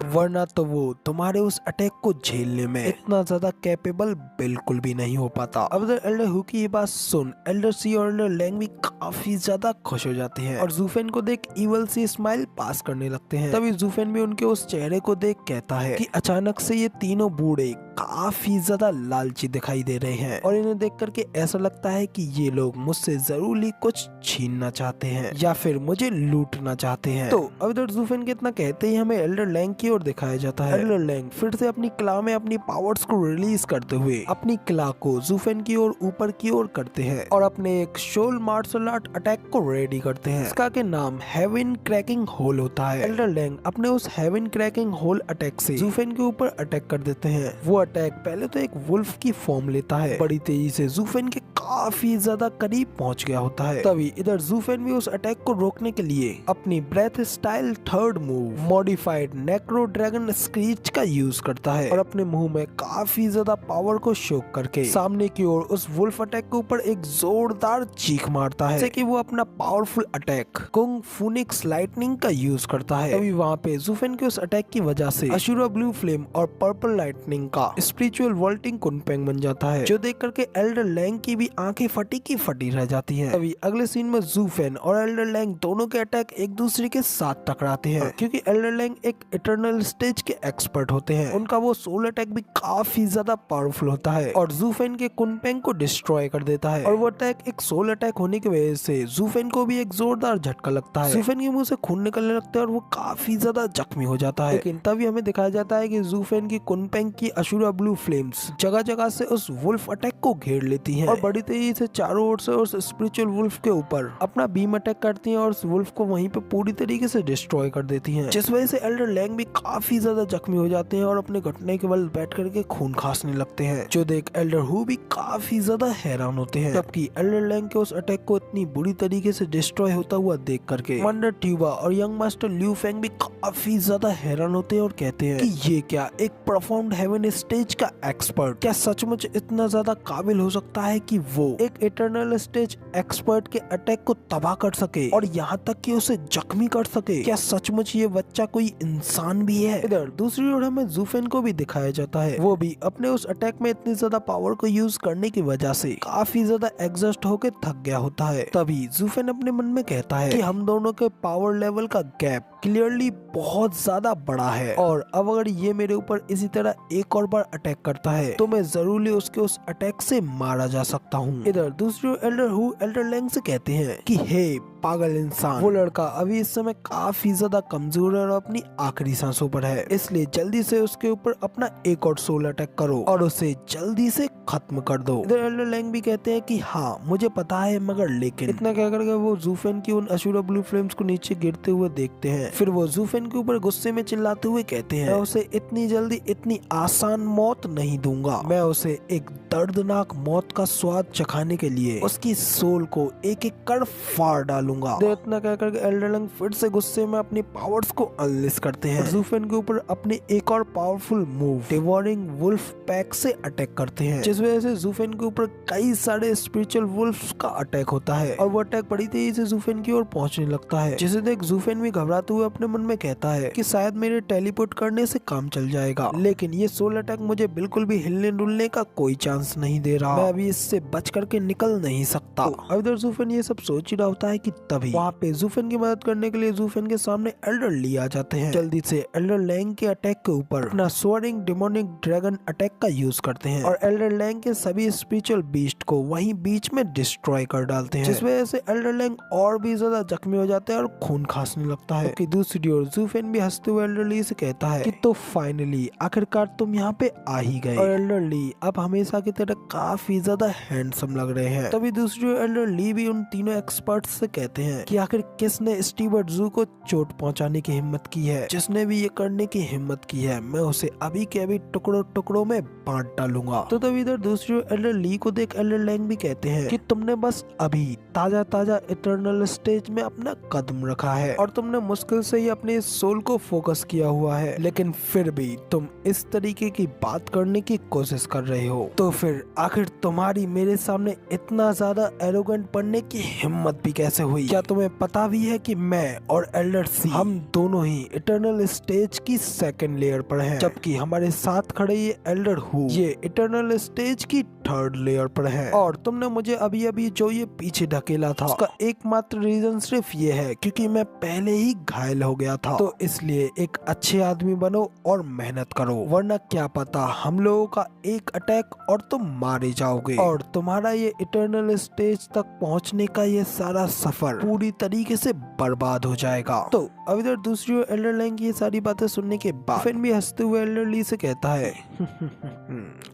वरना तो वो तुम्हारे उस अटैक को झेलने में इतना ज्यादा कैपेबल बिल्कुल भी नहीं हो पाता। अब इधर एल्डर हु की ये बात सुन एल्डर सी और एल्डर लैंग भी काफी ज्यादा खुश हो जाते हैं, और ज़ूफेन को देख इवल सी स्माइल पास करने लगते हैं। तभी ज़ूफेन भी उनके उस चेहरे को देख कहता है कि अचानक से ये तीनों बूढ़े काफी ज्यादा लालची दिखाई दे रहे हैं, और इन्हें देख करके ऐसा लगता है कि ये लोग मुझसे जरूर कुछ छीनना चाहते हैं या फिर मुझे लूटना चाहते हैं। तो अब इधर ज़ूफेन के इतना कहते ही हमें एल्डर लैंग की ओर दिखाया जाता है। एल्डर लैंग फिर से अपनी क्ला में अपनी पावर्स को रिलीज करते हुए अपनी क्ला को ज़ूफेन की ओर ऊपर की ओर करते हैं और अपने एक शोल मार्शल आर्ट अटैक को रेडी करते हैं। इसका के नाम हेवन क्रैकिंग होल होता है। एल्डर लैंग अपने उस हेवन क्रैकिंग होल अटैक से ज़ूफेन के ऊपर अटैक कर देते हैं। वो अटैक पहले तो एक वुल्फ की फॉर्म लेता है, बड़ी तेजी से ज़ूफेन के काफी ज्यादा करीब पहुंच गया होता है। तभी इधर ज़ूफेन भी उस अटैक को रोकने के लिए अपनी breath style third move modified necro dragon screech का यूज करता है और अपने मुंह में काफी ज्यादा पावर को शोक करके सामने की ओर उस वुल्फ अटैक के ऊपर एक जोरदार चीख मारता है, जैसे कि वो अपना पावरफुल अटैक कुंग फूनिक्स लाइटनिंग का यूज करता है। तभी वहाँ पे ज़ूफेन के उस अटैक की वजह से अशुरा ब्लू फ्लेम और पर्पल लाइटनिंग का स्पिरिचुअल वॉल्टिंग कुनपेंग बन जाता है, जो देख करके एल्डर लैंग की भी आंखें फटी की फटी रह जाती हैं। तभी अगले सीन में ज़ूफेन और एल्डर लैंग दोनों के अटैक एक दूसरे के साथ टकराते हैं, क्योंकि एल्डर लैंग एक इटर्नल स्टेज के एक्सपर्ट होते हैं। उनका वो सोल अटैक भी काफी ज्यादा पावरफुल होता है और ज़ूफेन के कुनपेंग को डिस्ट्रॉय कर देता है। और वो अटैक एक सोल अटैक होने की वजह से ज़ूफेन को भी एक जोरदार झटका लगता है। ज़ूफेन के मुंह से खून निकलने लगता है और वो काफी ज्यादा जख्मी हो जाता है। लेकिन तभी हमें दिखाया जाता है कि ज़ूफेन की कुनपेंग की अशुरा ब्लू फ्लेम्स जगह जगह से उस वुल्फ अटैक को घेर लेती हैं और बड़ी तेजी से चारों ओर से उस स्पिरिचुअल वुल्फ के ऊपर अपना बीम अटैक करती हैं और उस वुल्फ को वहीं पे पूरी तरीके से डिस्ट्रॉय कर देती हैं, जिस वजह से एल्डर लैंग भी काफी ज्यादा जख्मी हो जाते हैं और अपने घुटने के बल बैठ करके खून खांसने लगते हैं, जो देख एल्डर हु भी काफी ज्यादा हैरान होते हैं। जबकि एल्डर लैंग के उस अटैक को इतनी बुरी तरीके से डिस्ट्रॉय होता हुआ देख करके वंडर ट्यूबा और यंग मास्टर ल्यू फेंग भी काफी ज्यादा हैरान होते हैं और कहते हैं कि ये क्या एक परफॉर्म्ड हेवन स्टेज का एक्सपर्ट क्या सचमुच इतना ज्यादा काबिल हो सकता है कि वो एक इटर्नल स्टेज एक्सपर्ट के अटैक को तबाह कर सके और यहाँ तक कि उसे जख्मी कर सके। क्या सचमुच ये बच्चा कोई इंसान भी है? इधर दूसरी ओर हमें ज़ूफेन को भी दिखाया जाता है। वो भी अपने उस अटैक में इतनी ज्यादा पावर को यूज करने की वजह से काफी ज्यादा एग्जॉस्ट होकर थक गया होता है। तभी ज़ूफेन अपने मन में कहता है कि हम दोनों के पावर लेवल का गैप क्लियरली बहुत ज्यादा बड़ा है और अब अगर ये मेरे ऊपर इसी तरह एक और बार अटैक करता है तो मैं जरूर उसके उस अटैक से मारा जा सकता हूँ। इधर दूसरे एल्डर हु एल्डर लैंग से कहते हैं कि हे पागल इंसान, वो लड़का अभी इस समय काफी ज्यादा कमजोर है और अपनी आखिरी सांसों पर है, इसलिए जल्दी से उसके ऊपर अपना एक और सोल अटैक करो और उसे जल्दी से खत्म कर दो। इधर एल्डर लैंग भी कहते हैं कि हाँ मुझे पता है, मगर लेकिन इतना कह करके वो ज़ूफेन की उन अशुरा ब्लू फ्लेम्स को नीचे गिरते हुए देखते हैं। फिर वो ज़ूफेन के ऊपर गुस्से में चिल्लाते हुए कहते हैं मैं उसे इतनी जल्दी इतनी आसान मौत नहीं दूंगा, मैं उसे एक दर्दनाक मौत का स्वाद चखाने के लिए उसकी सोल को एक एक कर फाड़ डालूंगा। इतना कहकर के एल्डर लैंग फिर से गुस्से में अपनी पावर्स को अनलिस्ट करते हैं। ज़ूफेन के ऊपर अपने एक और powerful move devouring wolf pack से अटैक करते हैं, जिस वजह से ज़ूफेन के ऊपर कई सारे स्पिरिचुअल वुल्फ्स का अटैक होता है और वो अटैक बड़ी तेजी से ज़ूफेन की ओर पहुंचने लगता है, जिसे देख ज़ूफेन भी घबराते हुए अपने मन में कहता है कि शायद मेरे टेलीपोर्ट करने से काम चल जाएगा, लेकिन ये सोल अटैक मुझे बिल्कुल भी हिलने डुलने का कोई चांस नहीं दे रहा, मैं अभी इससे बच करके निकल नहीं सकता। अब इधर ज़ूफेन ये सब सोच ही रहा होता है कि तभी वहाँ पे ज़ूफेन की मदद करने के लिए ज़ूफेन के सामने एल्डर ली आ जाते हैं। जल्दी से एल्डर लैंग के अटैक के ऊपर अपना सोअरिंग डेमोनिक ड्रैगन अटैक का यूज करते हैं और एल्डर लैंग के सभी स्पिरिचुअल बीस्ट को वहीं बीच में डिस्ट्रॉय कर डालते हैं, जिस वजह से एल्डर लैंग और भी ज्यादा जख्मी हो जाते हैं और खून खांसने लगता है। कि दूसरी ओर ज़ूफेन भी हंसते हुए एल्डर ली से कहता है कि तो फाइनली आखिरकार तुम यहाँ पे आ ही गए और एल्डर ली अब हमेशा की तरह काफी ज्यादा हैंडसम लग रहे हैं। तभी दूसरी ओर एल्डर ली भी उन तीनों एक्सपर्ट से कहते हैं कि आखिर किसने स्टीवर्ट ज़ू को चोट पहुंचाने की हिम्मत की है, जिसने भी ये करने की हिम्मत की है मैं उसे अभी के अभी टुकड़ों टुकड़ों में बांट डालूंगा। तो तभी इधर दूसरी ओर एल्डर ली को देख एल्डर लैंग भी कहते हैं कि तुमने बस अभी ताजा ताजा इटर्नल स्टेज में अपना कदम रखा है और तुमने मुश्किल से ही अपने सोल को फोकस किया हुआ है, लेकिन फिर भी तुम इस तरीके की बात करने की कोशिश कर रहे हो, तो फिर आखिर तुम्हारी मेरे सामने इतना ज्यादा एरोगेंट बनने की हिम्मत भी कैसे हुई। क्या तुम्हें पता भी है कि मैं और एल्डर सी हम दोनों ही इटर्नल स्टेज की सेकंड लेयर पर हैं, जबकि हमारे साथ खड़े ये एल्डर हु ये इटर्नल स्टेज की थर्ड लेयर पर है। और तुमने मुझे अभी अभी जो ये पीछे ढकेला था उसका एकमात्र रीजन सिर्फ ये है क्योंकि मैं पहले ही घायल हो गया था। तो इसलिए एक अच्छे आदमी बनो और मेहनत करो, वरना क्या पता हम लोगों का एक अटैक और तुम मारे जाओगे और तुम्हारा ये इटर्नल स्टेज तक पहुंचने का ये सारा सफर पूरी तरीके से बर्बाद हो जाएगा। तो अब इधर दूसरी ओर एल्डर लैंग की ये सारी बातें सुनने के बाद फिन भी हंसते हुए एल्डर ली से कहता है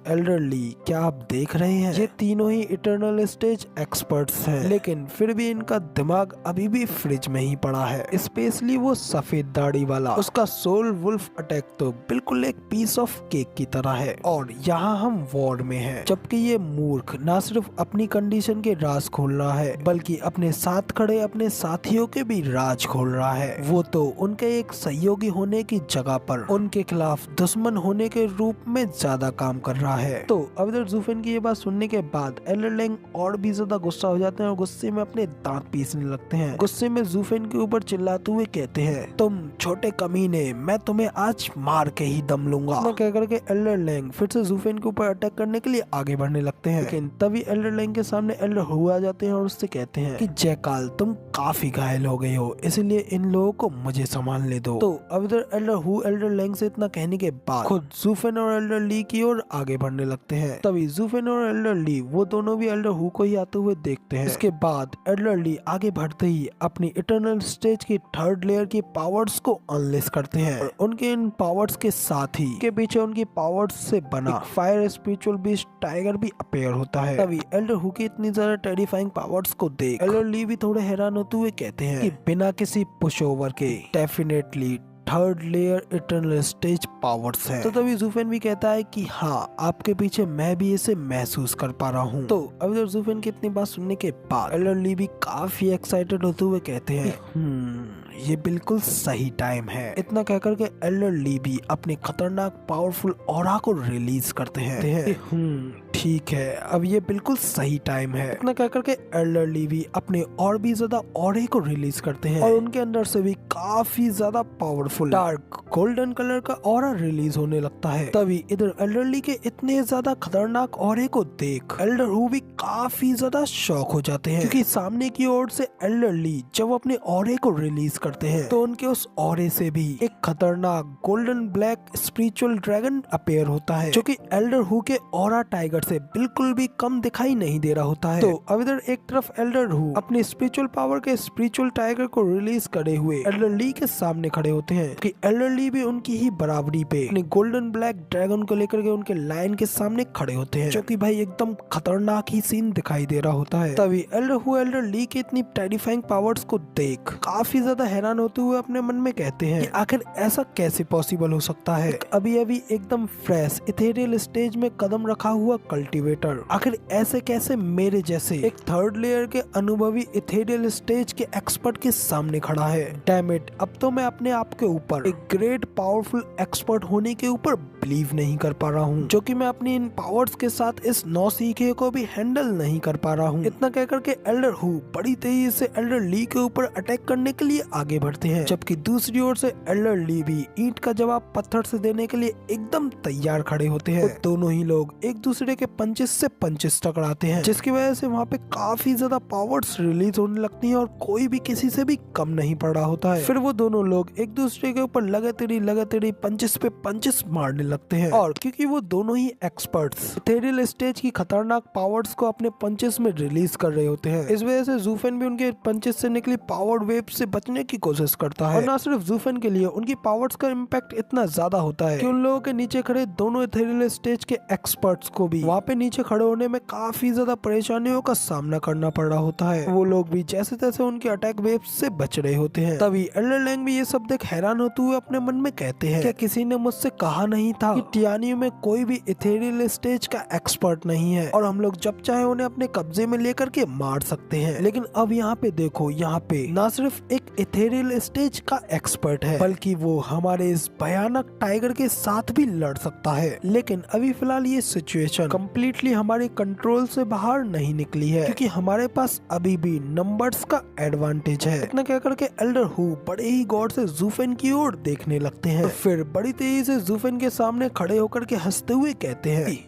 एल्डर ली, क्या आप देख रहे हैं ये तीनों ही इटर्नल स्टेज एक्सपर्ट्स हैं, लेकिन फिर भी इनका दिमाग अभी भी फ्रिज में ही पड़ा है। स्पेशली वो सफेद दाढ़ी वाला, उसका सोल वुल्फ अटैक तो बिल्कुल एक पीस ऑफ केक की तरह है। और यहाँ हम वॉर में हैं, जबकि ये मूर्ख ना सिर्फ अपनी कंडीशन के राज खोल रहा है बल्कि अपने साथ खड़े अपने साथियों के भी राज खोल रहा है। वो तो उनके एक सहयोगी होने की जगह पर उनके खिलाफ दुश्मन होने के रूप में ज्यादा काम कर रहा है। तो अब इधर ज़ूफेन की ये बात सुनने के बाद एल्डर लैंग और भी ज्यादा गुस्सा हो जाते हैं और गुस्से में अपने दांत पीसने लगते हैं। गुस्से में ज़ूफेन के ऊपर चिल्लाते हुए कहते हैं, तुम छोटे कमीने, मैं तुम्हें आज मार के ही दम लूंगा। ना कह करके एल्डर लैंग फिर से ज़ूफेन के ऊपर अटैक करने के लिए आगे बढ़ने लगते हैं, लेकिन तभी एल्डर लैंग के सामने एल्डर हु आ जाते हैं और उससे कहते हैं कि जयकाल, तुम काफी घायल हो गए हो, इसलिए इन लोगों को मुझे संभालने दो। तो अब इधर एल्डर हु एल्डर लैंग से इतना कहने के बाद खुद ज़ूफेन और एल्डर ली की ओर आगे बढ़ने लगते हैं। तभी ज़ूफेन और एल्डर ली वो दोनों भी एल्डर हु को ही आते हुए देखते हैं। इसके बाद एल्डर ली आगे बढ़ते ही अपनी इटर्नल स्टेज की थर्ड लेयर की पावर्स को अनलेस करते हैं और उनके इन पावर्स के साथ ही के पीछे उनकी पावर्स से बना फायर स्पिरिचुअल बीस्ट टाइगर भी अपेयर होता है। तभी एल्डर हु की इतनी ज्यादा टेरिफाइंग पावर्स को देख एल्डर ली भी थोड़े हैरान होते हुए कहते हैं कि बिना किसी पुश ओवर के definitely third layer eternal stage powers है। तो तभी ज़ूफेन भी कहता है कि हाँ, आपके पीछे मैं भी इसे महसूस कर पा रहा हूँ। तो अब इधर ज़ूफेन की इतनी बात सुनने के बाद एल्डर ली भी काफी एक्साइटेड होते हुए कहते हैं ये बिल्कुल सही टाइम है। इतना कहकर के एल्डर ली भी अपने खतरनाक पावरफुल ऑरा को रिलीज करते हैं। ठीक है, अब ये बिल्कुल सही टाइम है। इतना कहकर के एल्डर ली भी अपने और भी ज्यादा ऑरे को रिलीज करते हैं और उनके अंदर से भी काफी ज्यादा पावरफुल डार्क गोल्डन कलर का ऑरा रिलीज होने लगता है। तभी इधर एल्डर ली के इतने ज्यादा खतरनाक ऑरे को देख एल्डर हु भी काफी ज्यादा शॉक हो जाते हैं, क्योंकि सामने की ओर से एल्डर ली जब अपने ऑरे को रिलीज करते हैं तो उनके उस ऑरे से भी एक खतरनाक golden black spiritual dragon appear होता है, जो कि एल्डर हु के ऑरा टाइगर से बिल्कुल भी कम दिखाई नहीं दे रहा होता है। तो अब इधर एक तरफ एल्डर हु अपने स्पिरिचुअल पावर के स्पिरिचुअल टाइगर को रिलीज करे हुए एल्डर ली के सामने खड़े होते हैं कि एल्डर ली भी उनकी ही बराबरी पे अपने गोल्डन ब्लैक ड्रैगन को लेकर के उनके लाइन के सामने खड़े होते हैं, जो कि भाई एकदम खतरनाक ही सीन दिखाई दे रहा होता है। तभी एल्डर हु एल्डर ली की इतनी टेरिफाइंग पावर्स को देख काफी ज्यादा हैरान होते हुए अपने मन में कहते हैं कि आखिर ऐसा कैसे पॉसिबल हो सकता है। अभी अभी एकदम फ्रेश इथेरियल स्टेज में कदम रखा हुआ कल्टीवेटर आखिर ऐसे कैसे मेरे जैसे एक थर्ड लेयर के अनुभवी इथेरियल स्टेज के एक्सपर्ट के सामने खड़ा है। डैम इट, अब तो मैं अपने आप के ऊपर एक ग्रेट पावरफुल एक्सपर्ट होने के ऊपर बिलीव नहीं कर पा रहा हूँ, जो कि मैं अपनी इन पावर्स के साथ इस नौसीखे को भी हैंडल नहीं कर पा रहा हूँ। इतना कहकर के एल्डर हु बड़ी तेजी से एल्डर ली के ऊपर अटैक करने के लिए आगे बढ़ते हैं, जबकि दूसरी ओर से एल्डर ली भी ईंट का जवाब पत्थर से देने के लिए एकदम तैयार खड़े होते हैं। दोनों ही लोग एक दूसरे के पंचेस से पंचेस टकराते हैं, जिसकी वजह से वहाँ पे काफी ज्यादा पावर्स रिलीज होने लगती हैं और कोई भी किसी से भी कम नहीं पड़ रहा होता है। फिर वो दोनों लोग एक दूसरे के ऊपर लगातार पंचेस पे पंचेस मारने लगते हैं, और क्योंकि वो दोनों ही एक्सपर्ट्स इथेरियल स्टेज की खतरनाक पावर्स को अपने पंचेस में रिलीज कर रहे होते हैं, इस वजह से ज़ूफेन भी उनके पंचेस से निकली पावर वेव से बचने की कोशिश करता है। और न सिर्फ ज़ूफेन के लिए उनकी पावर्स का इम्पैक्ट इतना ज्यादा होता है कि उन लोगों के नीचे खड़े दोनों इथेरियल स्टेज के एक्सपर्ट्स को भी वहाँ पे नीचे खड़े होने में काफी ज्यादा परेशानियों का सामना करना पड़ रहा होता है। वो लोग भी जैसे तैसे उनके अटैक वेव से बच रहे होते हैं। तभी एल्डर लैंग भी ये सब देख हैरान होते हुए अपने मन में कहते हैं, क्या किसी ने मुझसे कहा नहीं था कि टियानियो में कोई भी इथेरियल स्टेज का एक्सपर्ट नहीं है और हम लोग जब चाहे उन्हें अपने कब्जे में लेकर के मार सकते हैं। लेकिन अब यहाँ पे देखो, यहाँ पे न सिर्फ एक इथेरियल स्टेज का एक्सपर्ट है, बल्कि वो हमारे इस भयानक टाइगर के साथ भी लड़ सकता है। लेकिन अभी फिलहाल ये सिचुएशन कम्प्लीटली हमारे कंट्रोल से बाहर नहीं निकली है, क्योंकि हमारे पास अभी भी नंबर्स का एडवांटेज है। इतना कह करके एल्डर हु बड़े ही गौर से ज़ूफेन की ओर देखने लगते हैं, फिर बड़ी तेजी से ज़ूफेन के सामने खड़े होकर के हंसते हुए कहते हैं,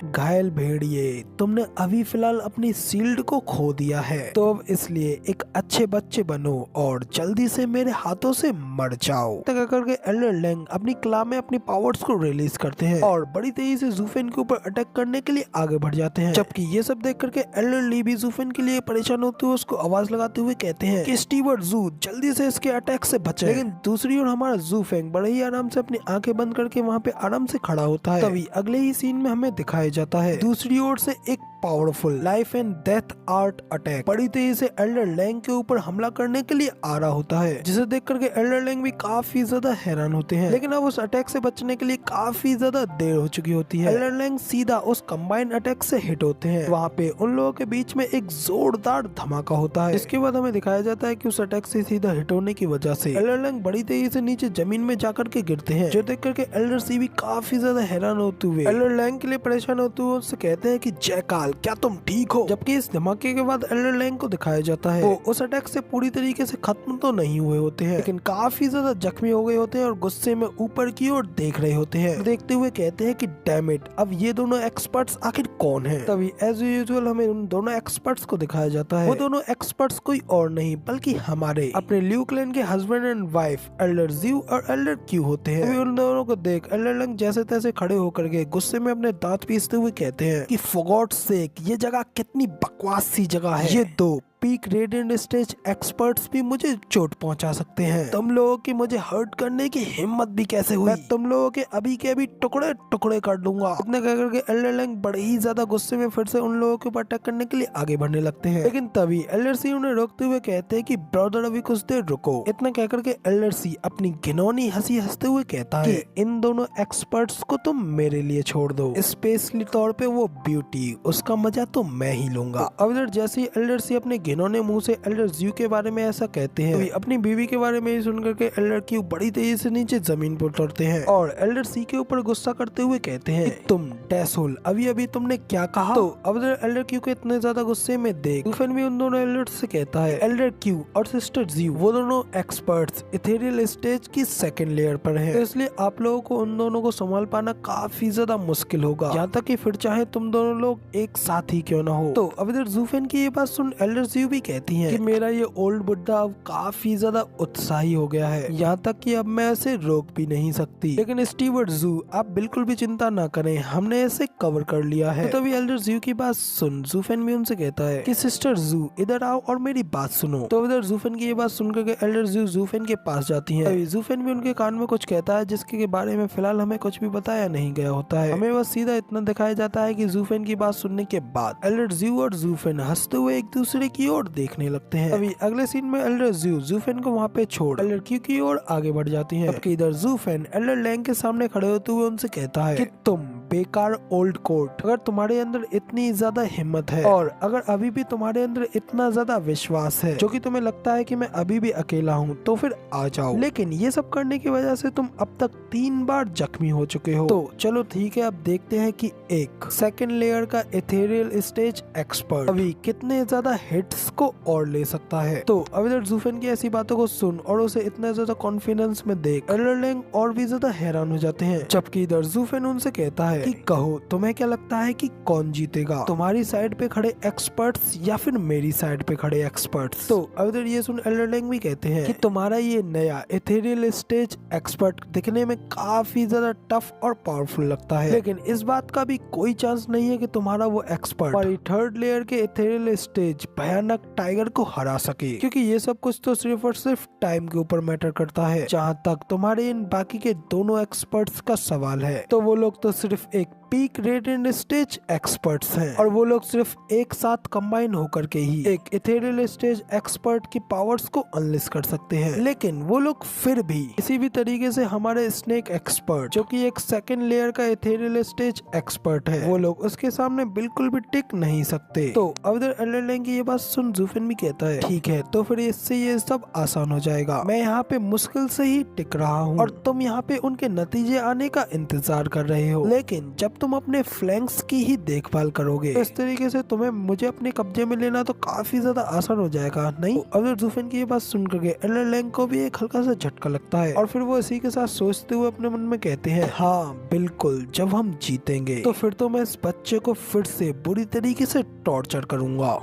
घायल भेड़िए, तुमने अभी फिलहाल अपनी शील्ड को खो दिया है, तो अब इसलिए एक अच्छे बच्चे बनो और जल्दी से मेरे हाथों से मर जाओ। तक करके एल्डर लैंग अपनी क्ला में अपनी पावर्स को रिलीज करते हैं और बड़ी तेजी से ज़ूफेन के ऊपर अटैक करने के लिए आगे बढ़ जाते हैं। जबकि ये सब देख करके एल्डर ली भी ज़ूफेन के लिए परेशान होते हुए उसको आवाज लगाते हुए कहते हैं कि स्टीवर्ट ज़ू जल्दी से इसके अटैक से बचे। लेकिन दूसरी ओर हमारा ज़ूफेंग बड़े ही आराम से अपनी आंखें बंद करके वहाँ पे आराम से खड़ा होता है। तभी अगले ही सीन में हमें दिखाया जाता है दूसरी ओर से एक powerful life and death art attack बड़ी तेजी से एल्डर लैंग के ऊपर हमला करने के लिए आ रहा होता है, जिसे देख करके एल्डर लैंग भी काफी ज्यादा हैरान होते हैं। लेकिन अब उस अटैक से बचने के लिए काफी ज्यादा देर हो चुकी होती है। एल्डर लैंग सीधा उस कंबाइंड अटैक से हिट होते हैं। वहाँ पे उन लोगों के बीच में एक जोरदार धमाका होता है। इसके बाद हमें दिखाया जाता है कि उस अटैक से सीधा हिट होने की वजह से एल्डर लैंग बड़ी तेजी से नीचे जमीन में जाकर के गिरते हैं, जो देख करके एल्डर सी भी काफी ज्यादा हैरान होते हुए एल्डर लैंग के लिए परेशान होते हुए उससे कहते हैं कि जयकाल, क्या तुम ठीक हो? जबकि इस धमाके के बाद एल्डर लैंग को दिखाया जाता है वो उस अटैक से पूरी तरीके से खत्म तो नहीं हुए होते हैं, लेकिन काफी ज्यादा जख्मी हो गए होते हैं और गुस्से में ऊपर की ओर देख रहे होते हैं। देखते हुए कहते हैं कि डैम इट, अब ये दोनों एक्सपर्ट्स आखिर कौन हैं? तभी एज यूजुअल हमें उन दोनों एक्सपर्ट्स को दिखाया जाता है। वो दोनों एक्सपर्ट्स कोई और नहीं बल्कि हमारे अपने ल्यू क्लैन के हस्बैंड एंड वाइफ एल्डर ज़्यू और एल्डर क्यू होते हैं। तभी उन दोनों को देख एल्डर लैंग जैसे तैसे खड़े होकर के गुस्से में अपने दांत पीसते हुए कहते हैं कि फॉर गॉड्स सेक, ये जगह कितनी बकवास सी जगह है। ये दो पीक रेडिएंट स्टेज एक्सपर्ट्स भी मुझे चोट पहुंचा सकते हैं। तुम लोगों की मुझे हर्ट करने की हिम्मत भी कैसे हुई? मैं तुम लोगों के अभी टुकड़े टुकड़े कर दूंगा। इतना कह करके एल्डर लैंग बड़े ही ज्यादा गुस्से में फिर से उन लोगों के ऊपर अटैक करने के लिए आगे बढ़ने लगते हैं। लेकिन तभी एल्डर सी उन्हें रोकते हुए कहते हैं कि ब्रदर अभी कुछ देर रुको। इतना कह करके एल्डर सी अपनी घिनौनी हंसी हंसते हुए कहता है कि इन दोनों एक्सपर्ट्स को तुम मेरे लिए छोड़ दो, स्पेशली तौर पे वो ब्यूटी, उसका मजा तो मैं ही लूंगा। अब इधर जैसे ही एल्डर सी अपने घिनौने मुंह से एल्डर ज़्यू के बारे में ऐसा कहते हैं, अपनी बीवी के बारे में ही सुनकर के एल्डर क्यू बड़ी तेजी से नीचे जमीन पर उतरते हैं और एल्डर सी के ऊपर गुस्सा करते हुए कहते हैं कि तुम डैसोल, अभी अभी तुमने क्या कहा? तो अब एल्डर क्यू के इतने ज्यादा गुस्से में देख ज़ूफेन भी उन दोनों एल्डर से कहता है, एल्डर क्यू और सिस्टर ज़्यू वो दोनों एक्सपर्ट्स इथेरियल स्टेज की सेकंड लेयर पर हैं, तो इसलिए आप लोगों को उन दोनों को संभाल पाना काफी ज्यादा मुश्किल होगा, यहाँ तक कि फिर चाहे तुम दोनों लोग एक साथ ही क्यों ना हो। तो अब इधर ज़ूफेन की ये बात सुन एल्डर ज़्यू भी कहती है कि मेरा ये ओल्ड बुड्ढा अब काफी ज्यादा उत्साही हो गया है, यहाँ तक कि अब मैं इसे रोक भी नहीं सकती। लेकिन स्टीवर्ट ज़ू आप बिल्कुल भी चिंता ना करें, हमने इसे कवर कर लिया है। तो तभी एल्डर ज़्यू की बात सुन ज़ूफेन भी उनसे कहता है कि सिस्टर ज़ू इधर आओ और मेरी बात सुनो। तो इधर ज़ूफेन की ये बात सुनकर के एल्डर ज़्यू ज़ूफेन के पास जाती है। तभी ज़ूफेन भी उनके कान में कुछ कहता है जिसके बारे में फिलहाल हमें कुछ भी बताया नहीं गया होता है। हमें बस सीधा इतना दिखाया जाता है कि ज़ूफेन की बात सुनने के बाद एल्डर ज़्यू और ज़ूफेन हंसते हुए एक दूसरे की ओर देखने लगते हैं। अभी अगले सीन में एल्डर ज़्यू ज़ूफेन को वहाँ पे छोड़ एल्डर क्यू की ओर आगे बढ़ जाती हैं। जबकि इधर ज़ूफेन एल्डर लैंग के सामने खड़े होते हुए उनसे कहता है कि तुम बेकार ओल्ड कोट, अगर तुम्हारे अंदर इतनी ज्यादा हिम्मत है और अगर अभी भी तुम्हारे अंदर इतना ज्यादा विश्वास है जो कि तुम्हें लगता है कि मैं अभी भी अकेला हूँ, तो फिर आ जाओ। लेकिन ये सब करने की वजह से तुम अब तक 3 बार जख्मी हो चुके हो। तो चलो ठीक है, अब देखते हैं कि एक सेकंड लेयर का इथेरियल स्टेज एक्सपर्ट अभी कितने ज्यादा हिट्स को और ले सकता है। तो अब इधर ज़ूफेन की ऐसी बातों को सुन और उसे इतना ज्यादा कॉन्फिडेंस में देख एल्डर लैंग और भी ज्यादा हैरान हो जाते हैं। जबकि इधर ज़ूफेन उनसे कहता है कि कहो तुम्हें क्या लगता है कि कौन जीतेगा, तुम्हारी साइड पे खड़े एक्सपर्ट्स या फिर मेरी साइड पे खड़े एक्सपर्ट्स? तो अब इधर ये सुन एल्डर लैंग भी कहते हैं कि तुम्हारा ये नया इथेरियल स्टेज एक्सपर्ट दिखने में काफी ज्यादा टफ और पावरफुल लगता है, लेकिन इस बात का भी कोई चांस नहीं है कि तुम्हारा वो एक्सपर्ट हमारी थर्ड लेयर के इथेरियल स्टेज भयानक टाइगर को हरा सके, क्योंकि ये सब कुछ तो सिर्फ और सिर्फ टाइम के ऊपर मैटर करता है। जहाँ तक तुम्हारे इन बाकी के दोनों एक्सपर्ट्स का सवाल है, तो वो लोग तो सिर्फ एक पीक रेडिएंट स्टेज एक्सपर्ट्स हैं और वो लोग सिर्फ एक साथ कंबाइन होकर के ही एक इथेरियल स्टेज एक्सपर्ट की पावर्स को अनलिस्ट कर सकते हैं। लेकिन वो लोग फिर भी किसी भी तरीके से हमारे स्नेक एक्सपर्ट जो कि एक सेकंड लेयर का इथेरियल स्टेज एक्सपर्ट है, वो लोग उसके सामने बिल्कुल भी टिक नहीं सकते। तो अब इधर एल्डर लैंग की ये बात सुन ज़ूफेन भी कहता है ठीक है, तो फिर इससे ये सब आसान हो जाएगा। मैं यहाँ पे मुश्किल से ही टिक रहा हूँ और तुम यहाँ पे उनके नतीजे आने का इंतजार कर रहे हो, लेकिन जब तुम अपने फ्लैंक्स की ही देखभाल करोगे इस तरीके से तुम्हें मुझे अपने कब्जे में लेना तो काफी ज्यादा आसान हो जाएगा। नहीं, अगर ज़ूफेन की ये बात सुन करके एल्डर लैंग को भी एक हल्का सा झटका लगता है और फिर वो इसी के साथ सोचते हुए अपने मन में कहते हैं हाँ बिल्कुल, जब हम जीतेंगे तो फिर तो मैं इस बच्चे को फिर से बुरी तरीके से टॉर्चर करूंगा।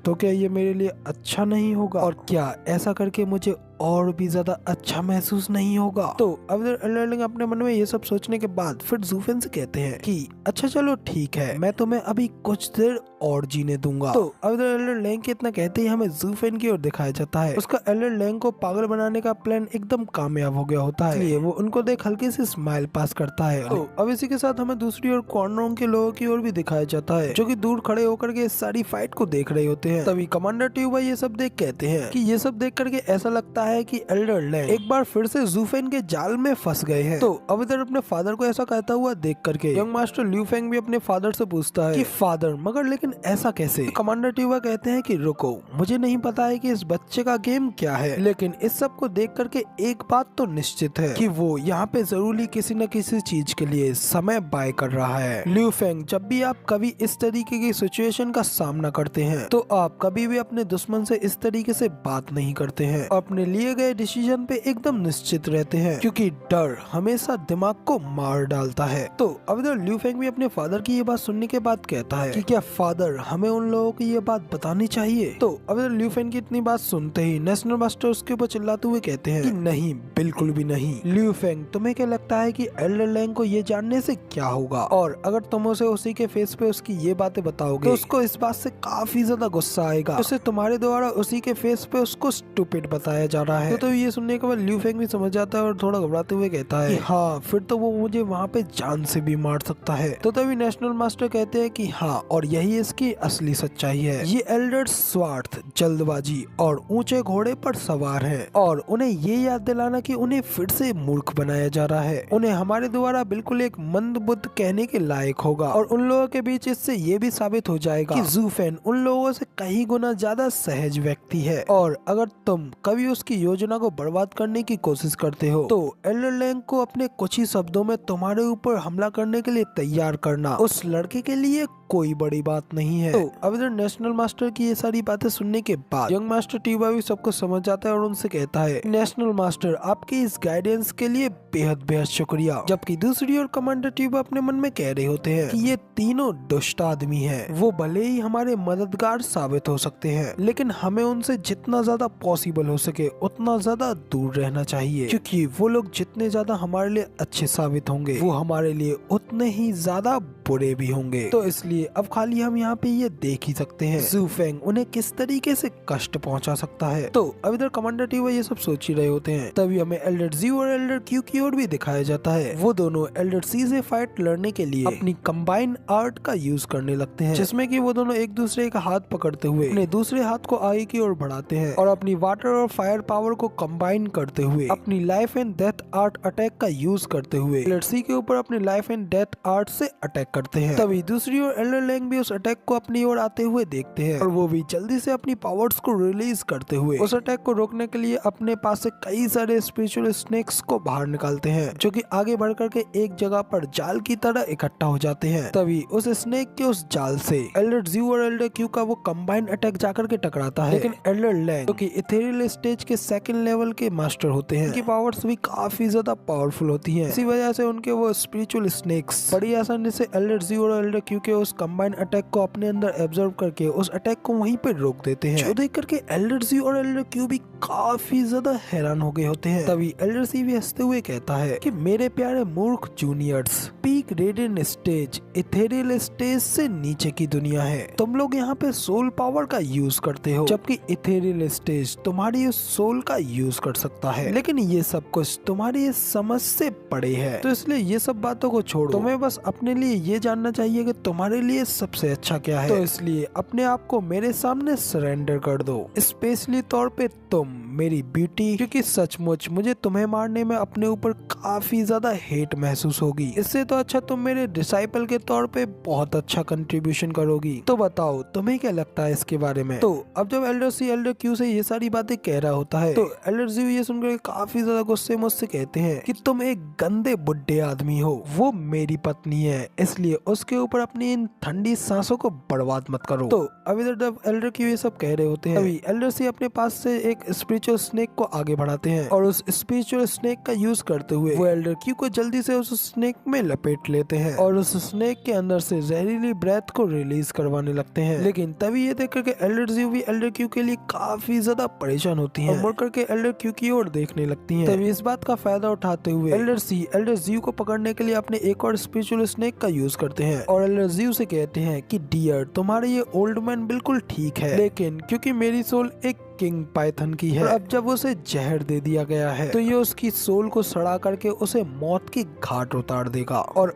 तो क्या ये मेरे लिए अच्छा नहीं होगा और क्या ऐसा करके मुझे और भी ज्यादा अच्छा महसूस नहीं होगा? तो अब एल्डर लैंग अपने मन में ये सब सोचने के बाद फिर ज़ूफेन से कहते हैं कि अच्छा चलो ठीक है, मैं तुम्हें अभी कुछ देर और जीने दूंगा। तो अब एल्डर लैंग के इतना कहते ही हमें ज़ूफेन की ओर दिखाया जाता है। उसका एल्डर लैंग को पागल बनाने का प्लान एकदम कामयाब हो गया होता है, इसलिए वो उनको देख हल्की सी स्माइल पास करता है। तो अब इसी के साथ हमें दूसरी ओर कॉर्नरों के लोगों की ओर भी दिखाया जाता है जो कि दूर खड़े होकर के सारी फाइट को देख रहे होते हैं। तभी कमांडर ट्यूबा ये सब देख कहते हैं कि ये सब देख करके ऐसा लगता है कि एल्डर लैंग एक बार फिर से ज़ूफेन के जाल में फंस गए हैं। तो अब इधर अपने फादर को ऐसा कहता हुआ देख करके यंग मास्टर ल्यू फेंग भी अपने फादर से पूछता है कि फादर मगर लेकिन ऐसा कैसे? तो कमांडर ट्यूबा कहते हैं कि रुको, मुझे नहीं पता है कि इस बच्चे का गेम क्या है, लेकिन इस सब को देख करके एक बात तो निश्चित है कि वो यहाँ पे जरूरी किसी न किसी चीज के लिए समय बाय कर रहा है। ल्यू फेंग, जब भी आप कभी इस तरीके की सिचुएशन का सामना करते हैं तो आप कभी भी अपने दुश्मन से इस तरीके से बात नहीं करते हैं, अपने लिए गए डिसीजन पे एकदम निश्चित रहते हैं क्योंकि डर हमेशा दिमाग को मार डालता है। तो अब इधर ल्यू फेंग भी अपने फादर की ये बात सुनने के बाद कहता है कि क्या फादर हमें उन लोगों को ये बात बतानी चाहिए? तो अब इधर ल्यू फेंग की इतनी बात सुनते ही नेशनल मास्टर उसके ऊपर चिल्लाते हुए कहते हैं कि नहीं, बिल्कुल भी नहीं। ल्यू फेंग, तुम्हें क्या लगता है कि एल्डर लैंग को ये जानने से क्या होगा? और अगर तुम उसे उसी के फेस पे उसकी ये बातें बताओगे तो उसको इस बात से काफी ज्यादा गुस्सा आएगा, उसे तुम्हारे द्वारा उसी के फेस पे उसको स्टूपिड बताया जा रहा है। तो ये सुनने के बाद ल्यू फेंग भी समझ जाता है और थोड़ा घबराते हुए कहता है कि हाँ, फिर तो वो मुझे वहाँ पे जान से भी मार सकता है। तो तभी नेशनल मास्टर कहते हैं कि हाँ, और यही इसकी असली सच्चाई है। ये एल्डर्स स्वार्थ, जल्दबाजी और ऊंचे घोड़े पर सवार हैं और उन्हें ये याद दिलाना कि उन्हें फिर से मूर्ख बनाया जा रहा है उन्हें हमारे द्वारा बिल्कुल एक मंद बुद्ध कहने के लायक होगा और उन लोगों के बीच इससे ये भी साबित हो जाएगा कि ज़ूफेन उन लोगों से कई गुना ज्यादा सहज व्यक्ति है और अगर तुम कभी उसकी योजना को बर्बाद करने की कोशिश करते हो तो एल्डर लैंग को अपने कुछ ही शब्दों में तुम्हारे ऊपर हमला करने के लिए तैयार करना उस लड़के के लिए कोई बड़ी बात नहीं है। तो अब इधर नेशनल मास्टर की ये सारी बातें सुनने के बाद यंग मास्टर ट्यूबा भी सबको समझ जाता है और उनसे कहता है नेशनल मास्टर, आपके इस गाइडेंस के लिए बेहद बेहद शुक्रिया। जबकि दूसरी ओर कमांडर ट्यूबा अपने मन में कह रहे होते हैं कि ये तीनों दुष्ट आदमी हैं, वो भले ही हमारे मददगार साबित हो सकते हैं लेकिन हमें उनसे जितना ज्यादा पॉसिबल हो सके उतना ज्यादा दूर रहना चाहिए क्योंकि वो लोग जितने ज्यादा हमारे लिए अच्छे साबित होंगे वो हमारे लिए उतने ही ज्यादा बुरे भी होंगे। तो इसलिए अब खाली हम यहाँ पे ये देख ही सकते हैं ज़ूफेंग उन्हें किस तरीके से कष्ट पहुंचा सकता है। तो अब इधर कमांडर ट्यूबा ये सब सोच ही रहे होते हैं, तभी हमें एल्डर जी और एल्डर क्यू की ओर भी दिखाया जाता है। वो दोनों एल्डर सी से फाइट लड़ने के लिए अपनी कंबाइन आर्ट का यूज करने लगते हैं, जिसमें कि वो दोनों एक दूसरे का हाथ पकड़ते हुए अपने दूसरे हाथ को आगे की ओर बढ़ाते हैं और अपनी वाटर और फायर पावर को कंबाइन करते हुए अपनी life and death art attack का यूज करते हुए एल्डर सी के ऊपर अपनी लाइफ एंड डेथ आर्ट से अटैक करते हैं। तभी दूसरी ओर एल्डर लैंग भी उस अटैक को अपनी ओर आते हुए देखते हैं और वो भी जल्दी से अपनी पावर्स को रिलीज करते हुए उस अटैक को रोकने के लिए अपने पास से कई सारे स्पिरिचुअल स्नेक्स को बाहर निकालते हैं जो कि आगे बढ़ करके एक जगह पर जाल की तरह इकट्ठा हो जाते हैं। तभी उस स्नेक के उस जाल से एल्डर जी और एल्डर क्यू का वो कंबाइंड अटैक जाकर के टकराता है, लेकिन एल्डर लैंग जो कि इथेरियल स्टेज के सेकंड लेवल के मास्टर होते हैं, उनकी पावर्स भी काफी ज्यादा पावरफुल होती हैं। इसी वजह से उनके वो स्पिरिचुअल स्नेक्स बड़ी आसानी से एल्डर जी और एल्डर क्यू के उस कंबाइंड अटैक को अपने अंदर एब्जॉर्ब करके उस अटैक को वहीं पे रोक देते हैं, जो देख करके एल्डर जी और एल्डर क्यू भी काफी ज्यादा हैरान हो गए होते हैं। तभी एल्डर सी भी हंसते हुए कहता है कि मेरे प्यारे मूर्ख juniors, peak radiant stage ethereal stage से नीचे की दुनिया है, तुम लोग यहाँ पे सोल पावर का यूज करते हो जबकि इथेरियल स्टेज तुम्हारी उस सोल का यूज कर सकता है, लेकिन ये सब कुछ तुम्हारी समझ से परे है। तो इसलिए ये सब बातों को छोड़ो, तुम्हें बस अपने लिए ये जानना चाहिए कि तुम्हारे लिए सबसे अच्छा क्या है, तो इसलिए अपने आप को मेरे सामने सरेंडर कर दो, स्पेशली तौर पे तुम मेरी ब्यूटी, क्योंकि सचमुच मुझे तुम्हें मारने में अपने ऊपर काफी ज्यादा हेट महसूस होगी। इससे तो अच्छा तुम मेरे डिसाइपल के तौर पे बहुत अच्छा कंट्रीब्यूशन करोगी। तो बताओ तुम्हें क्या लगता है इसके बारे में। तो अब जब एल्डर सी एल्डर क्यू से ये सारी बातें कह रहा होता है तो एल्डर सी ये सुनकर काफी ज्यादा गुस्से में उससे कहते हैं कि तुम एक गंदे बुड्ढे आदमी हो, वो मेरी पत्नी है, इसलिए उसके ऊपर अपनी इन ठंडी सांसों को बर्बाद मत करो। तो अब इधर जब एल्डर क्यू ये सब कह रहे होते हैं अभी एल्डर सी अपने पास से एक स्पिरिचुअल स्नेक को आगे बढ़ाते हैं और उस स्पिरिचुअल स्नेक का यूज करते हुए वो एल्डर क्यू को जल्दी से उस स्नेक में लपेट लेते हैं और उस स्नेक के अंदर से जहरीली ब्रेथ को रिलीज करवाने लगते हैं। लेकिन तभी ये देख करके एल्डर ज़्यू भी एल्डर क्यू के लिए काफी ज्यादा परेशान होती हैं और मुड़ करके एल्डर क्यू की ओर देखने लगती हैं। तभी इस बात का फायदा उठाते हुए एल्डर सी एल्डर ज़्यू को पकड़ने के लिए अपने एक और स्पिरिचुअल स्नेक का यूज करते हैं और एल्डर ज़्यू से कहते हैं कि डियर तुम्हारे ये ओल्ड मैन बिल्कुल ठीक है, लेकिन क्योंकि मेरी सोल एक किंग पाइथन की है, अब जब उसे जहर दे दिया गया है तो ये उसकी सोल को सड़ा करके उसे मौत की घाट उतार देगा और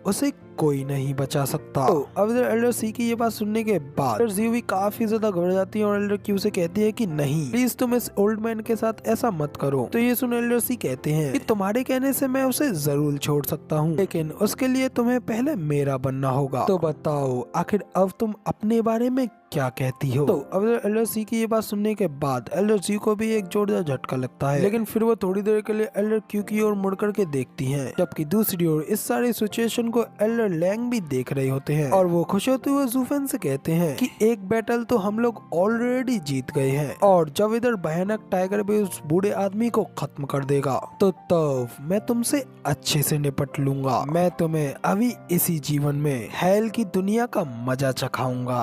उसे कोई नहीं बचा सकता। तो अब इधर एल्डर सी की ये बात सुनने के बाद एल्डर ज़्यू भी काफी ज्यादा घबरा जाती है और एल्डर क्यू से कहती है कि नहीं प्लीज तुम इस ओल्ड मैन के साथ ऐसा मत करो। तो ये सुन एल्डर सी कहते हैं कि तुम्हारे कहने से मैं उसे जरूर छोड़ सकता हूँ, लेकिन उसके लिए तुम्हें पहले मेरा बनना होगा। तो बताओ आखिर अब तुम अपने बारे में क्या कहती हो। तो अब एल्डर सी की ये बात सुनने के बाद एल्डर सी को भी एक जोरदार झटका लगता है, लेकिन फिर वो थोड़ी देर के लिए एल्डर क्यू की ओर मुड़ करके देखती हैं, जबकि दूसरी ओर इस सारी सिचुएशन को एल्डर लैंग भी देख रहे होते हैं और वो खुश होते हुए ज़ूफेन से कहते हैं कि एक बैटल तो हम लोग ऑलरेडी जीत गए हैं और जब इधर भयानक टाइगर भी उस बूढ़े आदमी को खत्म कर देगा तो तब मैं तुमसे अच्छे से निपट लूंगा। मैं तुम्हें अभी इसी जीवन में हेल की दुनिया का मजा चखाऊंगा।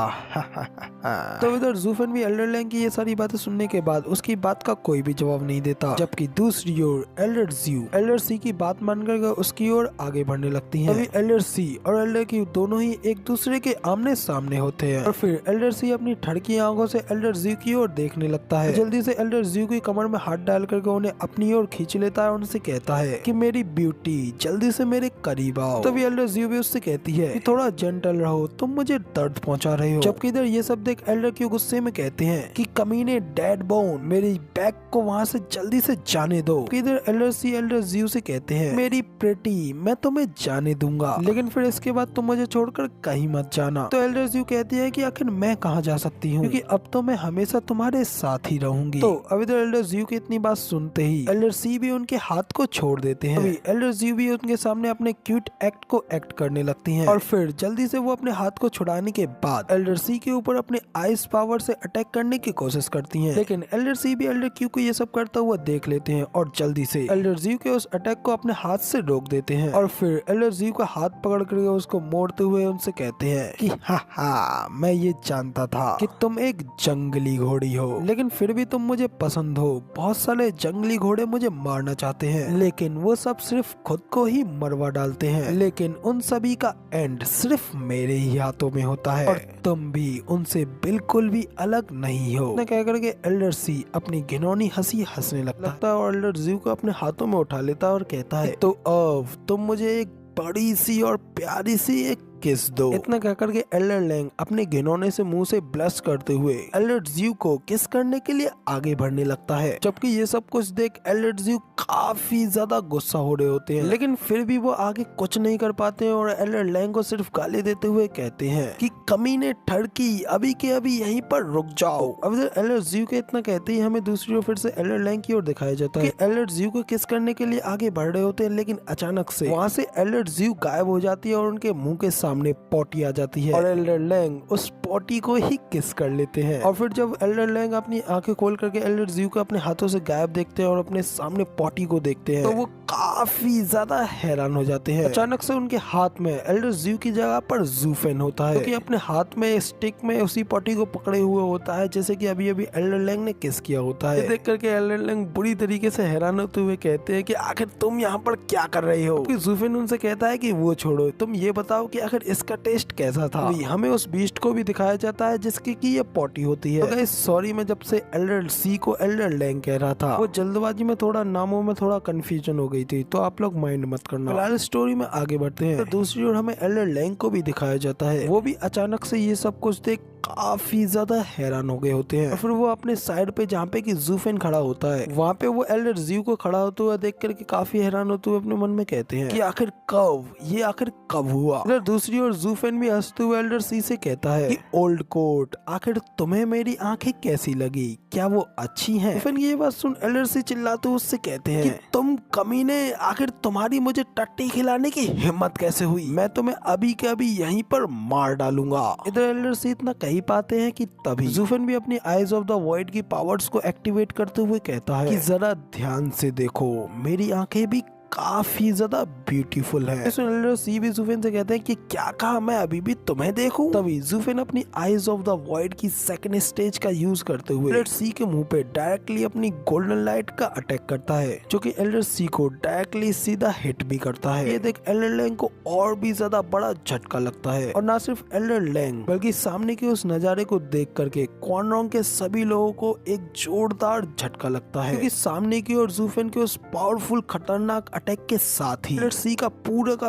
तो इधर ज़ूफेन भी एल्डर लैंग की ये सारी बातें सुनने के बाद उसकी बात का कोई भी जवाब नहीं देता, जबकि दूसरी ओर एल्डर ज़्यू एल्डर सी की बात मानकर उसकी ओर आगे बढ़ने लगती हैं। अभी एल्डर सी और एल्डर क्यू दोनों ही एक दूसरे के आमने सामने होते हैं और फिर एल्डर सी अपनी ठड़की आंखों से एल्डर ज़्यू की ओर देखने लगता है। जल्दी से एल्डर ज़्यू की कमर में हाथ डाल करके उन्हें अपनी ओर खींच लेता है और उनसे कहता है कि मेरी ब्यूटी जल्दी से मेरे करीब आओ। तभी एल्डर ज़्यू भी उससे कहती है कि थोड़ा जेंटल रहो, तुम मुझे दर्द पहुंचा रहे हो। जबकि इधर ये सब देख एल्डर क्यू गुस्से में कहते हैं कि कमीने डेड बोन मेरी बैग को वहाँ से जल्दी से जाने दो। इधर एल्डर सी एल्डर ज़्यू से कहते हैं मेरी प्रेटी मैं तुम्हें जाने दूंगा, लेकिन फिर इसके बाद तुम मुझे छोड़कर कहीं मत जाना। तो एल्डर ज़्यू कहती है कि आखिर मैं कहाँ जा सकती हूँ, क्योंकि अब तो मैं हमेशा तुम्हारे साथ ही रहूंगी। तो अब इधर एल्डर ज़्यू की इतनी बात सुनते ही एल्डर सी भी उनके हाथ को छोड़ देते हैं। अभी एल्डर ज़्यू भी उनके सामने अपने क्यूट एक्ट को एक्ट करने लगती हैं और फिर जल्दी से वो अपने हाथ को छुड़ाने के बाद एल्डर सी के ऊपर अपने आइस पावर से अटैक करने की कोशिश करती हैं, लेकिन एल्डर सी भी एल्डर क्यू को ये सब करता हुआ देख लेते हैं और जल्दी से एल्डर ज़्यू के उस अटैक को अपने हाथ से रोक देते हैं और फिर एल्डर ज़्यू का हाथ पकड़ कर उसको मोड़ते हुए उनसे कहते हैं कि हा मैं ये जानता था कि तुम एक जंगली घोड़ी हो, लेकिन फिर भी तुम मुझे पसंद हो। बहुत सारे जंगली घोड़े मुझे मारना चाहते हैं, लेकिन वो सब सिर्फ खुद को ही मरवा डालते हैं, लेकिन उन सभी का एंड सिर्फ मेरे ही हाथों में होता है और तुम भी उनसे बिल्कुल भी अलग नहीं हो। कह करके एल्डर सी अपनी घिनौनी हंसी हंसने लगता है और एल्डर ज़्यू को अपने हाथों में उठा लेता है और कहता है तो अब तुम मुझे एक बड़ी सी और प्यारी सी एक किस दो। इतना कहकर के एल्डर लैंग अपने घिनौने से मुंह से ब्लश करते हुए एल्डर ज़्यू को किस करने के लिए आगे बढ़ने लगता है, जबकि ये सब कुछ देख एल्डर ज़्यू काफी ज्यादा गुस्सा हो रहे होते हैं, लेकिन फिर भी वो आगे कुछ नहीं कर पाते हैं और एल्डर लैंग को सिर्फ गाली देते हुए कहते हैं कि कमीने ठड़की अभी के अभी यहीं पर रुक जाओ। अब इधर एल्डर ज़्यू के इतना कहते ही हमें दूसरी ओर फिर से एल्डर लैंग की ओर दिखाया जाता है कि एल्डर ज़्यू को किस करने के लिए आगे बढ़ रहे होते हैं, लेकिन अचानक से वहाँ से एल्डर ज़्यू गायब हो जाती है और उनके मुंह के सामने पॉटी आ जाती है और एल्डर लैंग उस पॉटी को ही किस कर लेते हैं। और फिर जब एल्डर लैंग अपनी आंखें खोल करके एल्डर ज़्यू को अपने हाथों से गायब देखते हैं और अपने सामने पॉटी को देखते हैं तो वो काफी ज्यादा हैरान हो जाते हैं। अचानक से उनके हाथ में एल्डर ज़्यू की जगह पर ज़ूफेन होता है, क्योंकि अपने हाथ में स्टिक में उसी पॉटी को पकड़े हुए होता है जैसे कि अभी अभी एल्डर लैंग ने किस किया होता है। देख करके एल्डर लैंग बुरी तरीके से हैरान होते हुए कहते हैं कि आखिर तुम यहाँ पर क्या कर रहे हो। ज़ूफेन उनसे कहता है कि वो छोड़ो, तुम ये बताओ कि आखिर आखिर इसका टेस्ट कैसा था। हमें उस बीस्ट को भी दिखाया जाता है जिसकी की ये पॉटी होती है। तो गाइस सॉरी, मैं जब से एल्डर सी को एल्डर लैंग कह रहा था वो जल्दबाजी में थोड़ा नामों में थोड़ा कंफ्यूजन हो गई थी, तो आप लोग माइंड मत करना। फिलहाल स्टोरी में आगे बढ़ते हैं। तो दूसरी ओर हमें एल्डर लैंग को भी दिखाया जाता है। वो भी अचानक से ये सब कुछ देख काफी ज्यादा हैरान हो गए होते हैं। और फिर वो अपने साइड पे जहाँ पे कि ज़ूफेन खड़ा होता है वहाँ पे वो एल्डर ज़्यू को खड़ा होते हुए देख करके काफी हैरान होते हुए अपने मन में कहते हैं कि आखिर कब हुआ। इधर दूसरी ओर ज़ूफेन भी हंसते हुए एल्डर सी से कहता है कि ओल्ड कोट, आखिर तुम्हें मेरी आंखें कैसी लगी, क्या वो अच्छी हैं? ज़ूफेन ये बात सुन एल्डर सी चिल्लाते हुए उससे कहते हैं कि तुम कमीने, आखिर तुम्हारी मुझे टट्टी खिलाने की हिम्मत कैसे हुई? मैं तुम्हें अभी के अभी यहीं पर मार डालूंगा। इधर एल्डर सी इतना कही पाते हैं कि तभी ज़ूफेन भी अपनी आइज ऑफ द वॉइड की पावर्स को एक्टिवेट करते हुए कहता है कि जरा ध्यान से देखो, मेरी आंखें भी काफी ज्यादा ब्यूटीफुल है। एल्डर सी भी ज़ूफेन से कहते हैं कि क्या कहा, मैं अभी भी तुम्हें देखूं? तभी ज़ूफेन अपनी आइज ऑफ द वॉइड की सेकंड स्टेज का यूज करते हुए एल्डर सी के मुंह पे डायरेक्टली अपनी गोल्डन लाइट का अटैक करता है, जो कि एल्डर सी को डायरेक्टली सीधा हिट भी करता है। ये देख एल्डर लैंग को और भी ज्यादा बड़ा झटका लगता है। और न सिर्फ एल्डर लैंग बल्कि सामने के उस नजारे को देख करके क्वान रॉन्ग के सभी लोगों को एक जोरदार झटका लगता है, क्योंकि सामने की ओर ज़ूफेन के उस पावरफुल खतरनाक अटैक के साथ ही एल्डर सी का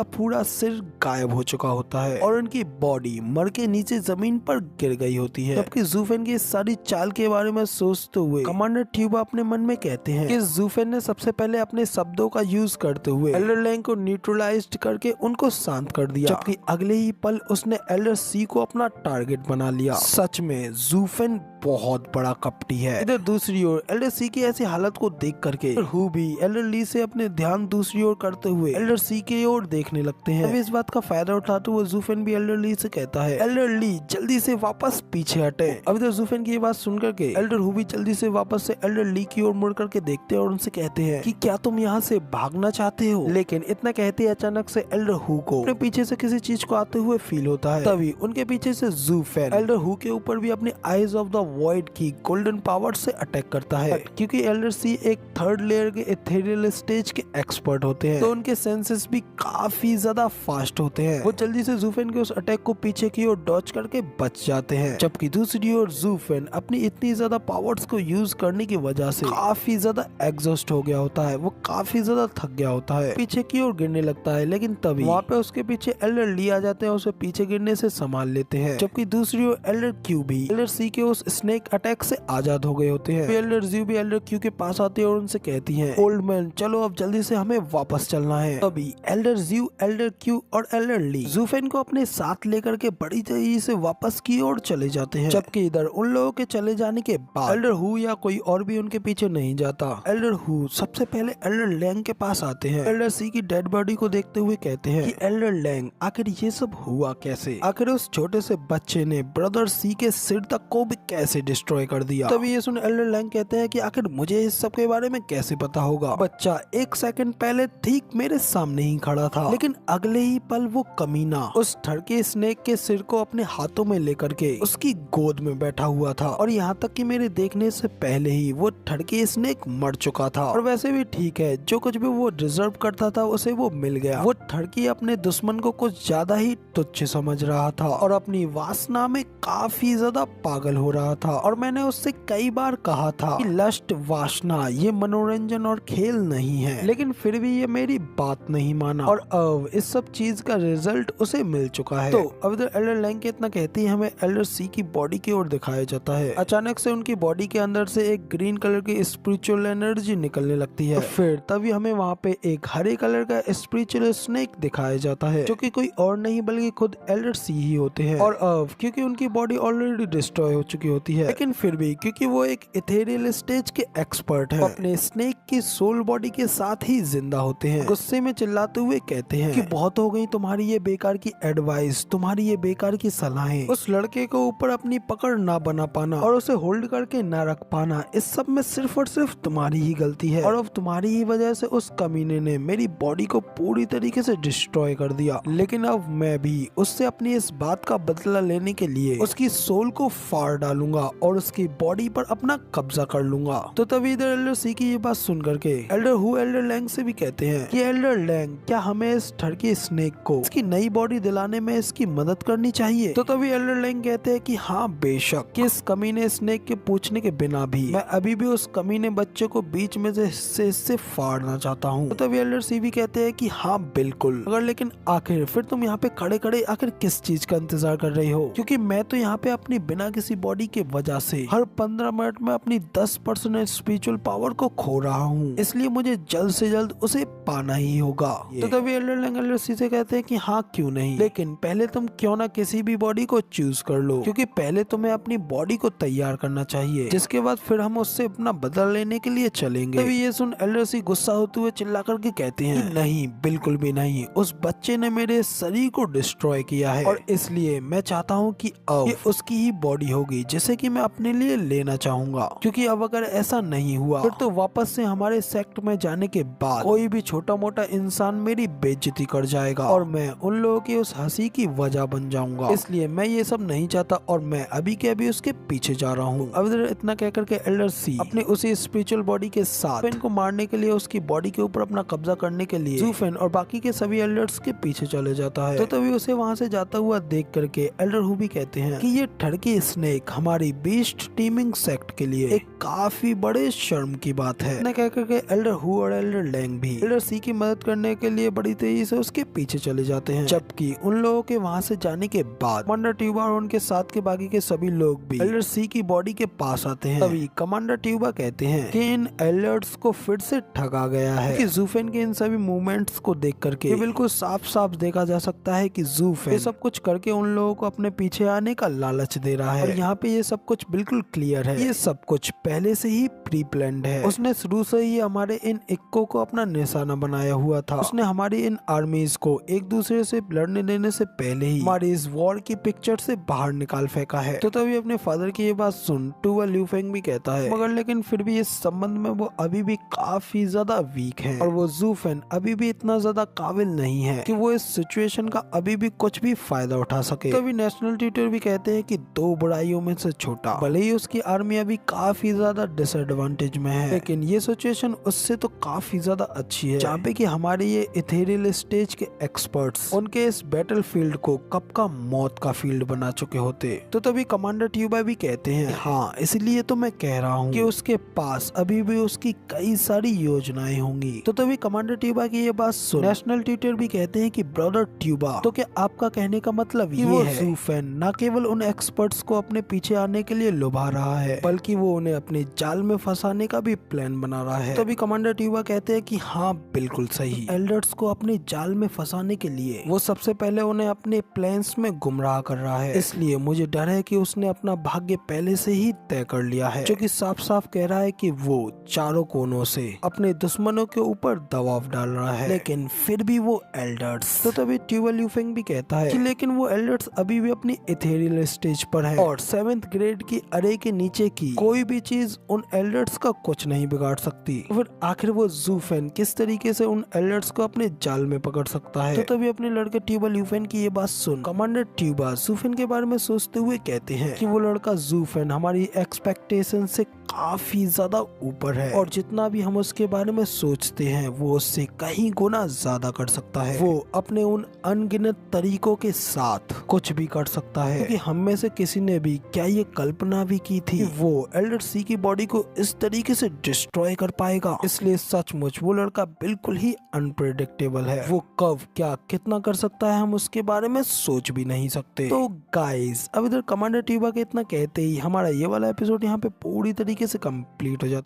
पूरा सिर गायब हो चुका होता है और उनकी बॉडी मर के नीचे जमीन पर गिर गई होती है। जबकि ज़ूफेन की इस सारी चाल के बारे में सोचते हुए कमांडर ट्यूबा अपने मन में कहते हैं कि ज़ूफेन ने सबसे पहले अपने शब्दों का यूज करते हुए एल्डर लैंग को न्यूट्रलाइज करके उनको शांत कर दिया, जबकि अगले ही पल उसने एल्डर सी को अपना टारगेट बना लिया। सच में ज़ूफेन बहुत बड़ा कपटी है। इधर दूसरी ओर एल्डर सी की ऐसी हालत को देख करके हु भी एल्डर ली से अपने ध्यान दूसरी ओर करते हुए एल्डर सी की ओर देखने लगते हैं। अब इस बात का फायदा उठाते हुए ज़ूफेन भी एल्डर ली से कहता है, एल्डर ली जल्दी से वापस पीछे हटे। अब इधर ज़ूफेन की ये बात सुन करके एल्डर हु भी जल्दी से वापस से एल्डर ली की ओर मुड़ करके देखते हैं और उनसे कहते हैं कि क्या तुम यहाँ से भागना चाहते हो? लेकिन इतना कहते अचानक से एल्डर हु को अपने पीछे से किसी चीज को आते हुए फील होता है। तभी उनके पीछे से ज़ूफेन एल्डर हु के ऊपर भी अपनी आइज ऑफ द वॉइड की गोल्डन पावर से अटैक करता है, क्योंकि एल्डर सी एक थर्ड लेयर के इथेरियल स्टेज के एक्सपर्ट होते हैं, तो उनके सेंसेस भी काफी ज्यादा फास्ट होते हैं। वो जल्दी से ज़ूफेन के उस अटैक को पीछे की ओर डॉज करके बच जाते हैं। जबकि दूसरी ओर ज़ूफेन अपनी इतनी ज्यादा पावर्स को यूज करने की वजह से काफी ज्यादा एग्जॉस्ट हो गया होता है, वो काफी ज्यादा थक गया होता है, पीछे की ओर गिरने लगता है। लेकिन तभी वहाँ पे उसके पीछे एल्डर ली आ जाते हैं, उसे पीछे गिरने से संभाल लेते हैं। जबकि दूसरी ओर एल्डर क्यू भी एल्डर सी के उस स्नेक अटैक से आजाद हो गए होते हैं। एल्डर ज़्यू भी एल्डर क्यू के पास आते हैं और उनसे कहती हैं, ओल्ड मैन चलो अब जल्दी से हमें वापस चलना है। तभी एल्डर ज़्यू, एल्डर क्यू और एल्डर ली ज़ूफेन को अपने साथ लेकर के बड़ी तेजी से वापस की ओर चले जाते हैं। जबकि इधर उन लोगों के चले जाने के बाद एल्डर हु या कोई और भी उनके पीछे नहीं जाता। एल्डर हु सबसे पहले एल्डर लैंग के पास आते हैं। एल्डर सी की डेड बॉडी को देखते हुए कहते हैं कि एल्डर लैंग आखिर ये सब हुआ कैसे? आखिर उस छोटे से बच्चे ने ब्रदर सी के सिर तक को भी कैसे डिस्ट्रॉय कर दिया? तभी ये सुन एल्डर लैंग कहते हैं कि आखिर मुझे इस सब के बारे में कैसे पता होगा? बच्चा एक सेकंड पहले ठीक मेरे सामने ही खड़ा था, लेकिन अगले ही पल वो कमीना उस ठरके स्नेक के सिर को अपने हाथों में लेकर के उसकी गोद में बैठा हुआ था। और यहाँ तक कि मेरे देखने से पहले ही वो ठरके स्नेक मर चुका था। और वैसे भी ठीक है, जो कुछ भी वो डिजर्व करता था उसे वो मिल गया। वो ठरकी अपने दुश्मन को कुछ ज्यादा ही तुच्छ समझ रहा था और अपनी वासना में काफी ज्यादा पागल हो रहा था। और मैंने उससे कई बार कहा था कि लस्ट, वासना ये मनोरंजन और खेल नहीं है, लेकिन फिर भी ये मेरी बात नहीं माना और अब इस सब चीज का रिजल्ट उसे मिल चुका है। तो अब इधर एल्डर लैंग के इतना कहती है, हमें एल्डर सी की बॉडी की ओर दिखाया जाता है। अचानक से उनकी बॉडी के अंदर से एक ग्रीन कलर की स्पिरिचुअल एनर्जी निकलने लगती है। तो फिर तभी हमें वहाँ पे एक हरे कलर का स्पिरिचुअल स्नेक दिखाया जाता है, जो कि कोई और नहीं बल्कि खुद एल्डर सी ही होते हैं। और अब क्योंकि उनकी बॉडी ऑलरेडी डिस्ट्रॉय हो चुकी होती है, लेकिन फिर भी क्योंकि वो एक इथेरियल स्टेज के एक्सपर्ट है, अपने स्नेक की सोल बॉडी के साथ ही जिंदा होते हैं। गुस्से में चिल्लाते हुए कहते हैं कि बहुत हो गई तुम्हारी ये बेकार की एडवाइस, तुम्हारी ये बेकार की सलाहें। उस लड़के को ऊपर अपनी पकड़ ना बना पाना और उसे होल्ड करके ना रख पाना, इस सब में सिर्फ और सिर्फ तुम्हारी ही गलती है। और अब तुम्हारी ही वजह से उस कमीने ने मेरी बॉडी को पूरी तरीके से डिस्ट्रॉय कर दिया। लेकिन अब मैं भी उससे अपनी इस बात का बदला लेने के लिए उसकी सोल को फाड़ डालूंगा। जाऊंगा और उसकी बॉडी पर अपना कब्जा कर लूंगा। तो तभी इधर एल्डर सी की ये बात सुन करके एल्डर हु एल्डर लैंग से भी कहते हैं कि एल्डर लैंग, क्या हमें इस ठरकी स्नेक को इसकी नई बॉडी दिलाने में इसकी मदद करनी चाहिए? तो तभी एल्डर लैंग कहते हैं कि हाँ बेशक, कि इस कमीने स्नेक के पूछने के बिना भी मैं अभी भी उस कमीने बच्चे को बीच में से इससे फाड़ना चाहता हूँ। तो तभी एल्डर सी भी कहते हैं कि हाँ बिल्कुल, मगर लेकिन आखिर फिर तुम यहाँ पे खड़े खड़े आखिर किस चीज का इंतजार कर रही हो? क्योंकि मैं तो यहाँ पे अपनी बिना किसी बॉडी के वजह से हर 15 मिनट में अपनी 10% स्पिरिचुअल पावर को खो रहा हूँ, इसलिए मुझे जल्द से जल्द उसे पाना ही होगा। तो तभी एल्डर लैंग एल्डर सी से कहते हैं कि हाँ क्यों नहीं, लेकिन पहले तुम क्यों ना किसी भी बॉडी को चूज कर लो, क्योंकि पहले तुम्हें अपनी बॉडी को तैयार करना चाहिए, जिसके बाद फिर हम उससे अपना बदला लेने के लिए चलेंगे। तभी ये सुन एल्डर सी गुस्सा होते हुए चिल्ला करके कहते हैं कि नहीं, बिल्कुल भी नहीं, उस बच्चे ने मेरे शरीर को डिस्ट्रॉय किया है और इसलिए मैं चाहता हूँ कि अब ये उसकी ही बॉडी होगी जिसे कि मैं अपने लिए लेना चाहूंगा, क्योंकि अब अगर ऐसा नहीं हुआ फिर तो वापस से हमारे सेक्ट में जाने के बाद कोई भी छोटा मोटा इंसान मेरी बेइज्जती कर जाएगा और मैं उन लोगों की उस हंसी की वजह बन जाऊंगा। इसलिए मैं ये सब नहीं चाहता और मैं अभी के अभी उसके पीछे जा रहा हूँ। अब इधर इतना कह करके एल्डर सी अपने उसी स्पिरिचुअल बॉडी के साथ फेन को मारने के लिए, उसकी बॉडी के ऊपर अपना कब्जा करने के लिए ज़ूफेन और बाकी के सभी एल्डर्स के पीछे चले जाता है। तो तभी उसे वहाँ से जाता हुआ देख करके एल्डर हु भी कहते हैं कि ये ठरकी स्नेक हमारी बीस्ट टीमिंग सेक्ट के लिए एक काफी बड़े शर्म की बात है। न कह करके एल्डर हु और एल्डर लैंग भी एल्डर सी की मदद करने के लिए बड़ी तेजी से उसके पीछे चले जाते हैं, जबकि उन लोगों के वहाँ से जाने के बाद कमांडर ट्यूबा और उनके साथ के बाकी के सभी लोग भी एल्डर सी की बॉडी के पास आते हैं। तभी कमांडर ट्यूबा कहते हैं कि इन एल्डर्स को फिर से ठगा गया है, कि ज़ूफेन के इन सभी मूवमेंट्स को देख करके बिल्कुल साफ साफ देखा जा सकता है कि ज़ूफेन ये सब कुछ करके उन लोगों को अपने पीछे आने का लालच दे रहा है। और यहाँ पे ये सब कुछ बिल्कुल क्लियर है, ये सब कुछ पहले से ही प्री प्लान्ड है। उसने शुरू से ही हमारे इन इक्को को अपना निशाना बनाया हुआ था। उसने हमारी इन आर्मीज को एक दूसरे से लड़ने देने से पहले ही हमारी इस वॉर की पिक्चर से बाहर निकाल फेंका है। तो तभी अपने फादर की ये बात सुन टूवा ल्यूफेंग भी कहता है, मगर लेकिन फिर भी इस संबंध में वो अभी भी काफी ज्यादा वीक है और वो ज़ूफेन अभी भी इतना ज्यादा काबिल नहीं है कि वो इस सिचुएशन का अभी भी कुछ भी फायदा उठा सके। तभी नेशनल ट्यूटर भी कहते हैं कि दो बुराइयों में से छोटा, भले ही उसकी आर्मी अभी काफी ज्यादा डिसएडवांटेज में है, लेकिन ये सिचुएशन उससे तो काफी ज्यादा अच्छी है, जहाँ पे कि हमारे ये इथेरियल स्टेज के एक्सपर्ट्स उनके इस बैटल फील्ड को कब का मौत का फील्ड बना चुके होते। तो तभी कमांडर ट्यूबा भी कहते हैं हाँ, इसलिए तो मैं कह रहा हूँ कि उसके पास अभी भी उसकी कई सारी योजनाएं होंगी। तो तभी कमांडर ट्यूबा की ये बात सुन नेशनल ट्यूटर भी कहते हैं कि ब्रदर ट्यूबा, तो क्या आपका कहने का मतलब ये है ज़ूफेन न केवल उन एक्सपर्ट्स को अपने पीछे आने के लिए लुभा रहा है, बल्कि वो उन्हें अपने जाल में फंसाने का भी प्लान बना रहा है? तभी कमांडर ट्यूबा कहते हैं कि हाँ बिल्कुल सही, एल्डर्स को अपने जाल में फंसाने के लिए वो सबसे पहले उन्हें अपने प्लान्स में गुमराह कर रहा है, इसलिए मुझे डर है कि उसने अपना भाग्य पहले से ही तय कर लिया है, जो कि साफ साफ कह रहा है कि वो चारों कोनों से अपने दुश्मनों के ऊपर दबाव डाल रहा है, लेकिन फिर भी वो एल्डर्स। तो तभी ट्यूबा ल्यूफेंग भी कहता है कि लेकिन वो एल्डर्स अभी भी अपनी इथेरियल स्टेज पर है और 7th ग्रेड की अरे के नीचे की कोई भी चीज उन एल्डर्स का कुछ नहीं बिगाड़ सकती। तो फिर आखिर वो ज़ूफेन किस तरीके से उन एल्डर्स को अपने जाल में पकड़ सकता है? तो तभी अपने लड़के ट्यूबा ल्यूफेन की ये बात सुन कमांडर ट्यूबा ज़ूफेन के बारे में सोचते हुए कहते हैं कि वो लड़का ज़ूफेन हमारी एक्सपेक्टेशन से काफी ज्यादा ऊपर है और जितना भी हम उसके बारे में सोचते हैं वो उससे कहीं गुना ज्यादा कर सकता है। वो अपने उन अनगिनत तरीकों के साथ कुछ भी कर सकता है, क्योंकि हम में से किसी ने भी क्या ये कल्पना भी की थी कि वो एल्डर सी की बॉडी को इस तरीके से डिस्ट्रॉय कर पाएगा। इसलिए सचमुच वो लड़का बिल्कुल ही अनप्रेडिक्टेबल है। वो कब क्या कितना कर सकता है हम उसके बारे में सोच भी नहीं सकते। तो गाइस अब इधर कमांडर ट्यूबा के इतना कहते ही हमारा ये वाला एपिसोड यहाँ पे पूरी तरीके से कंप्लीट हो जाता है।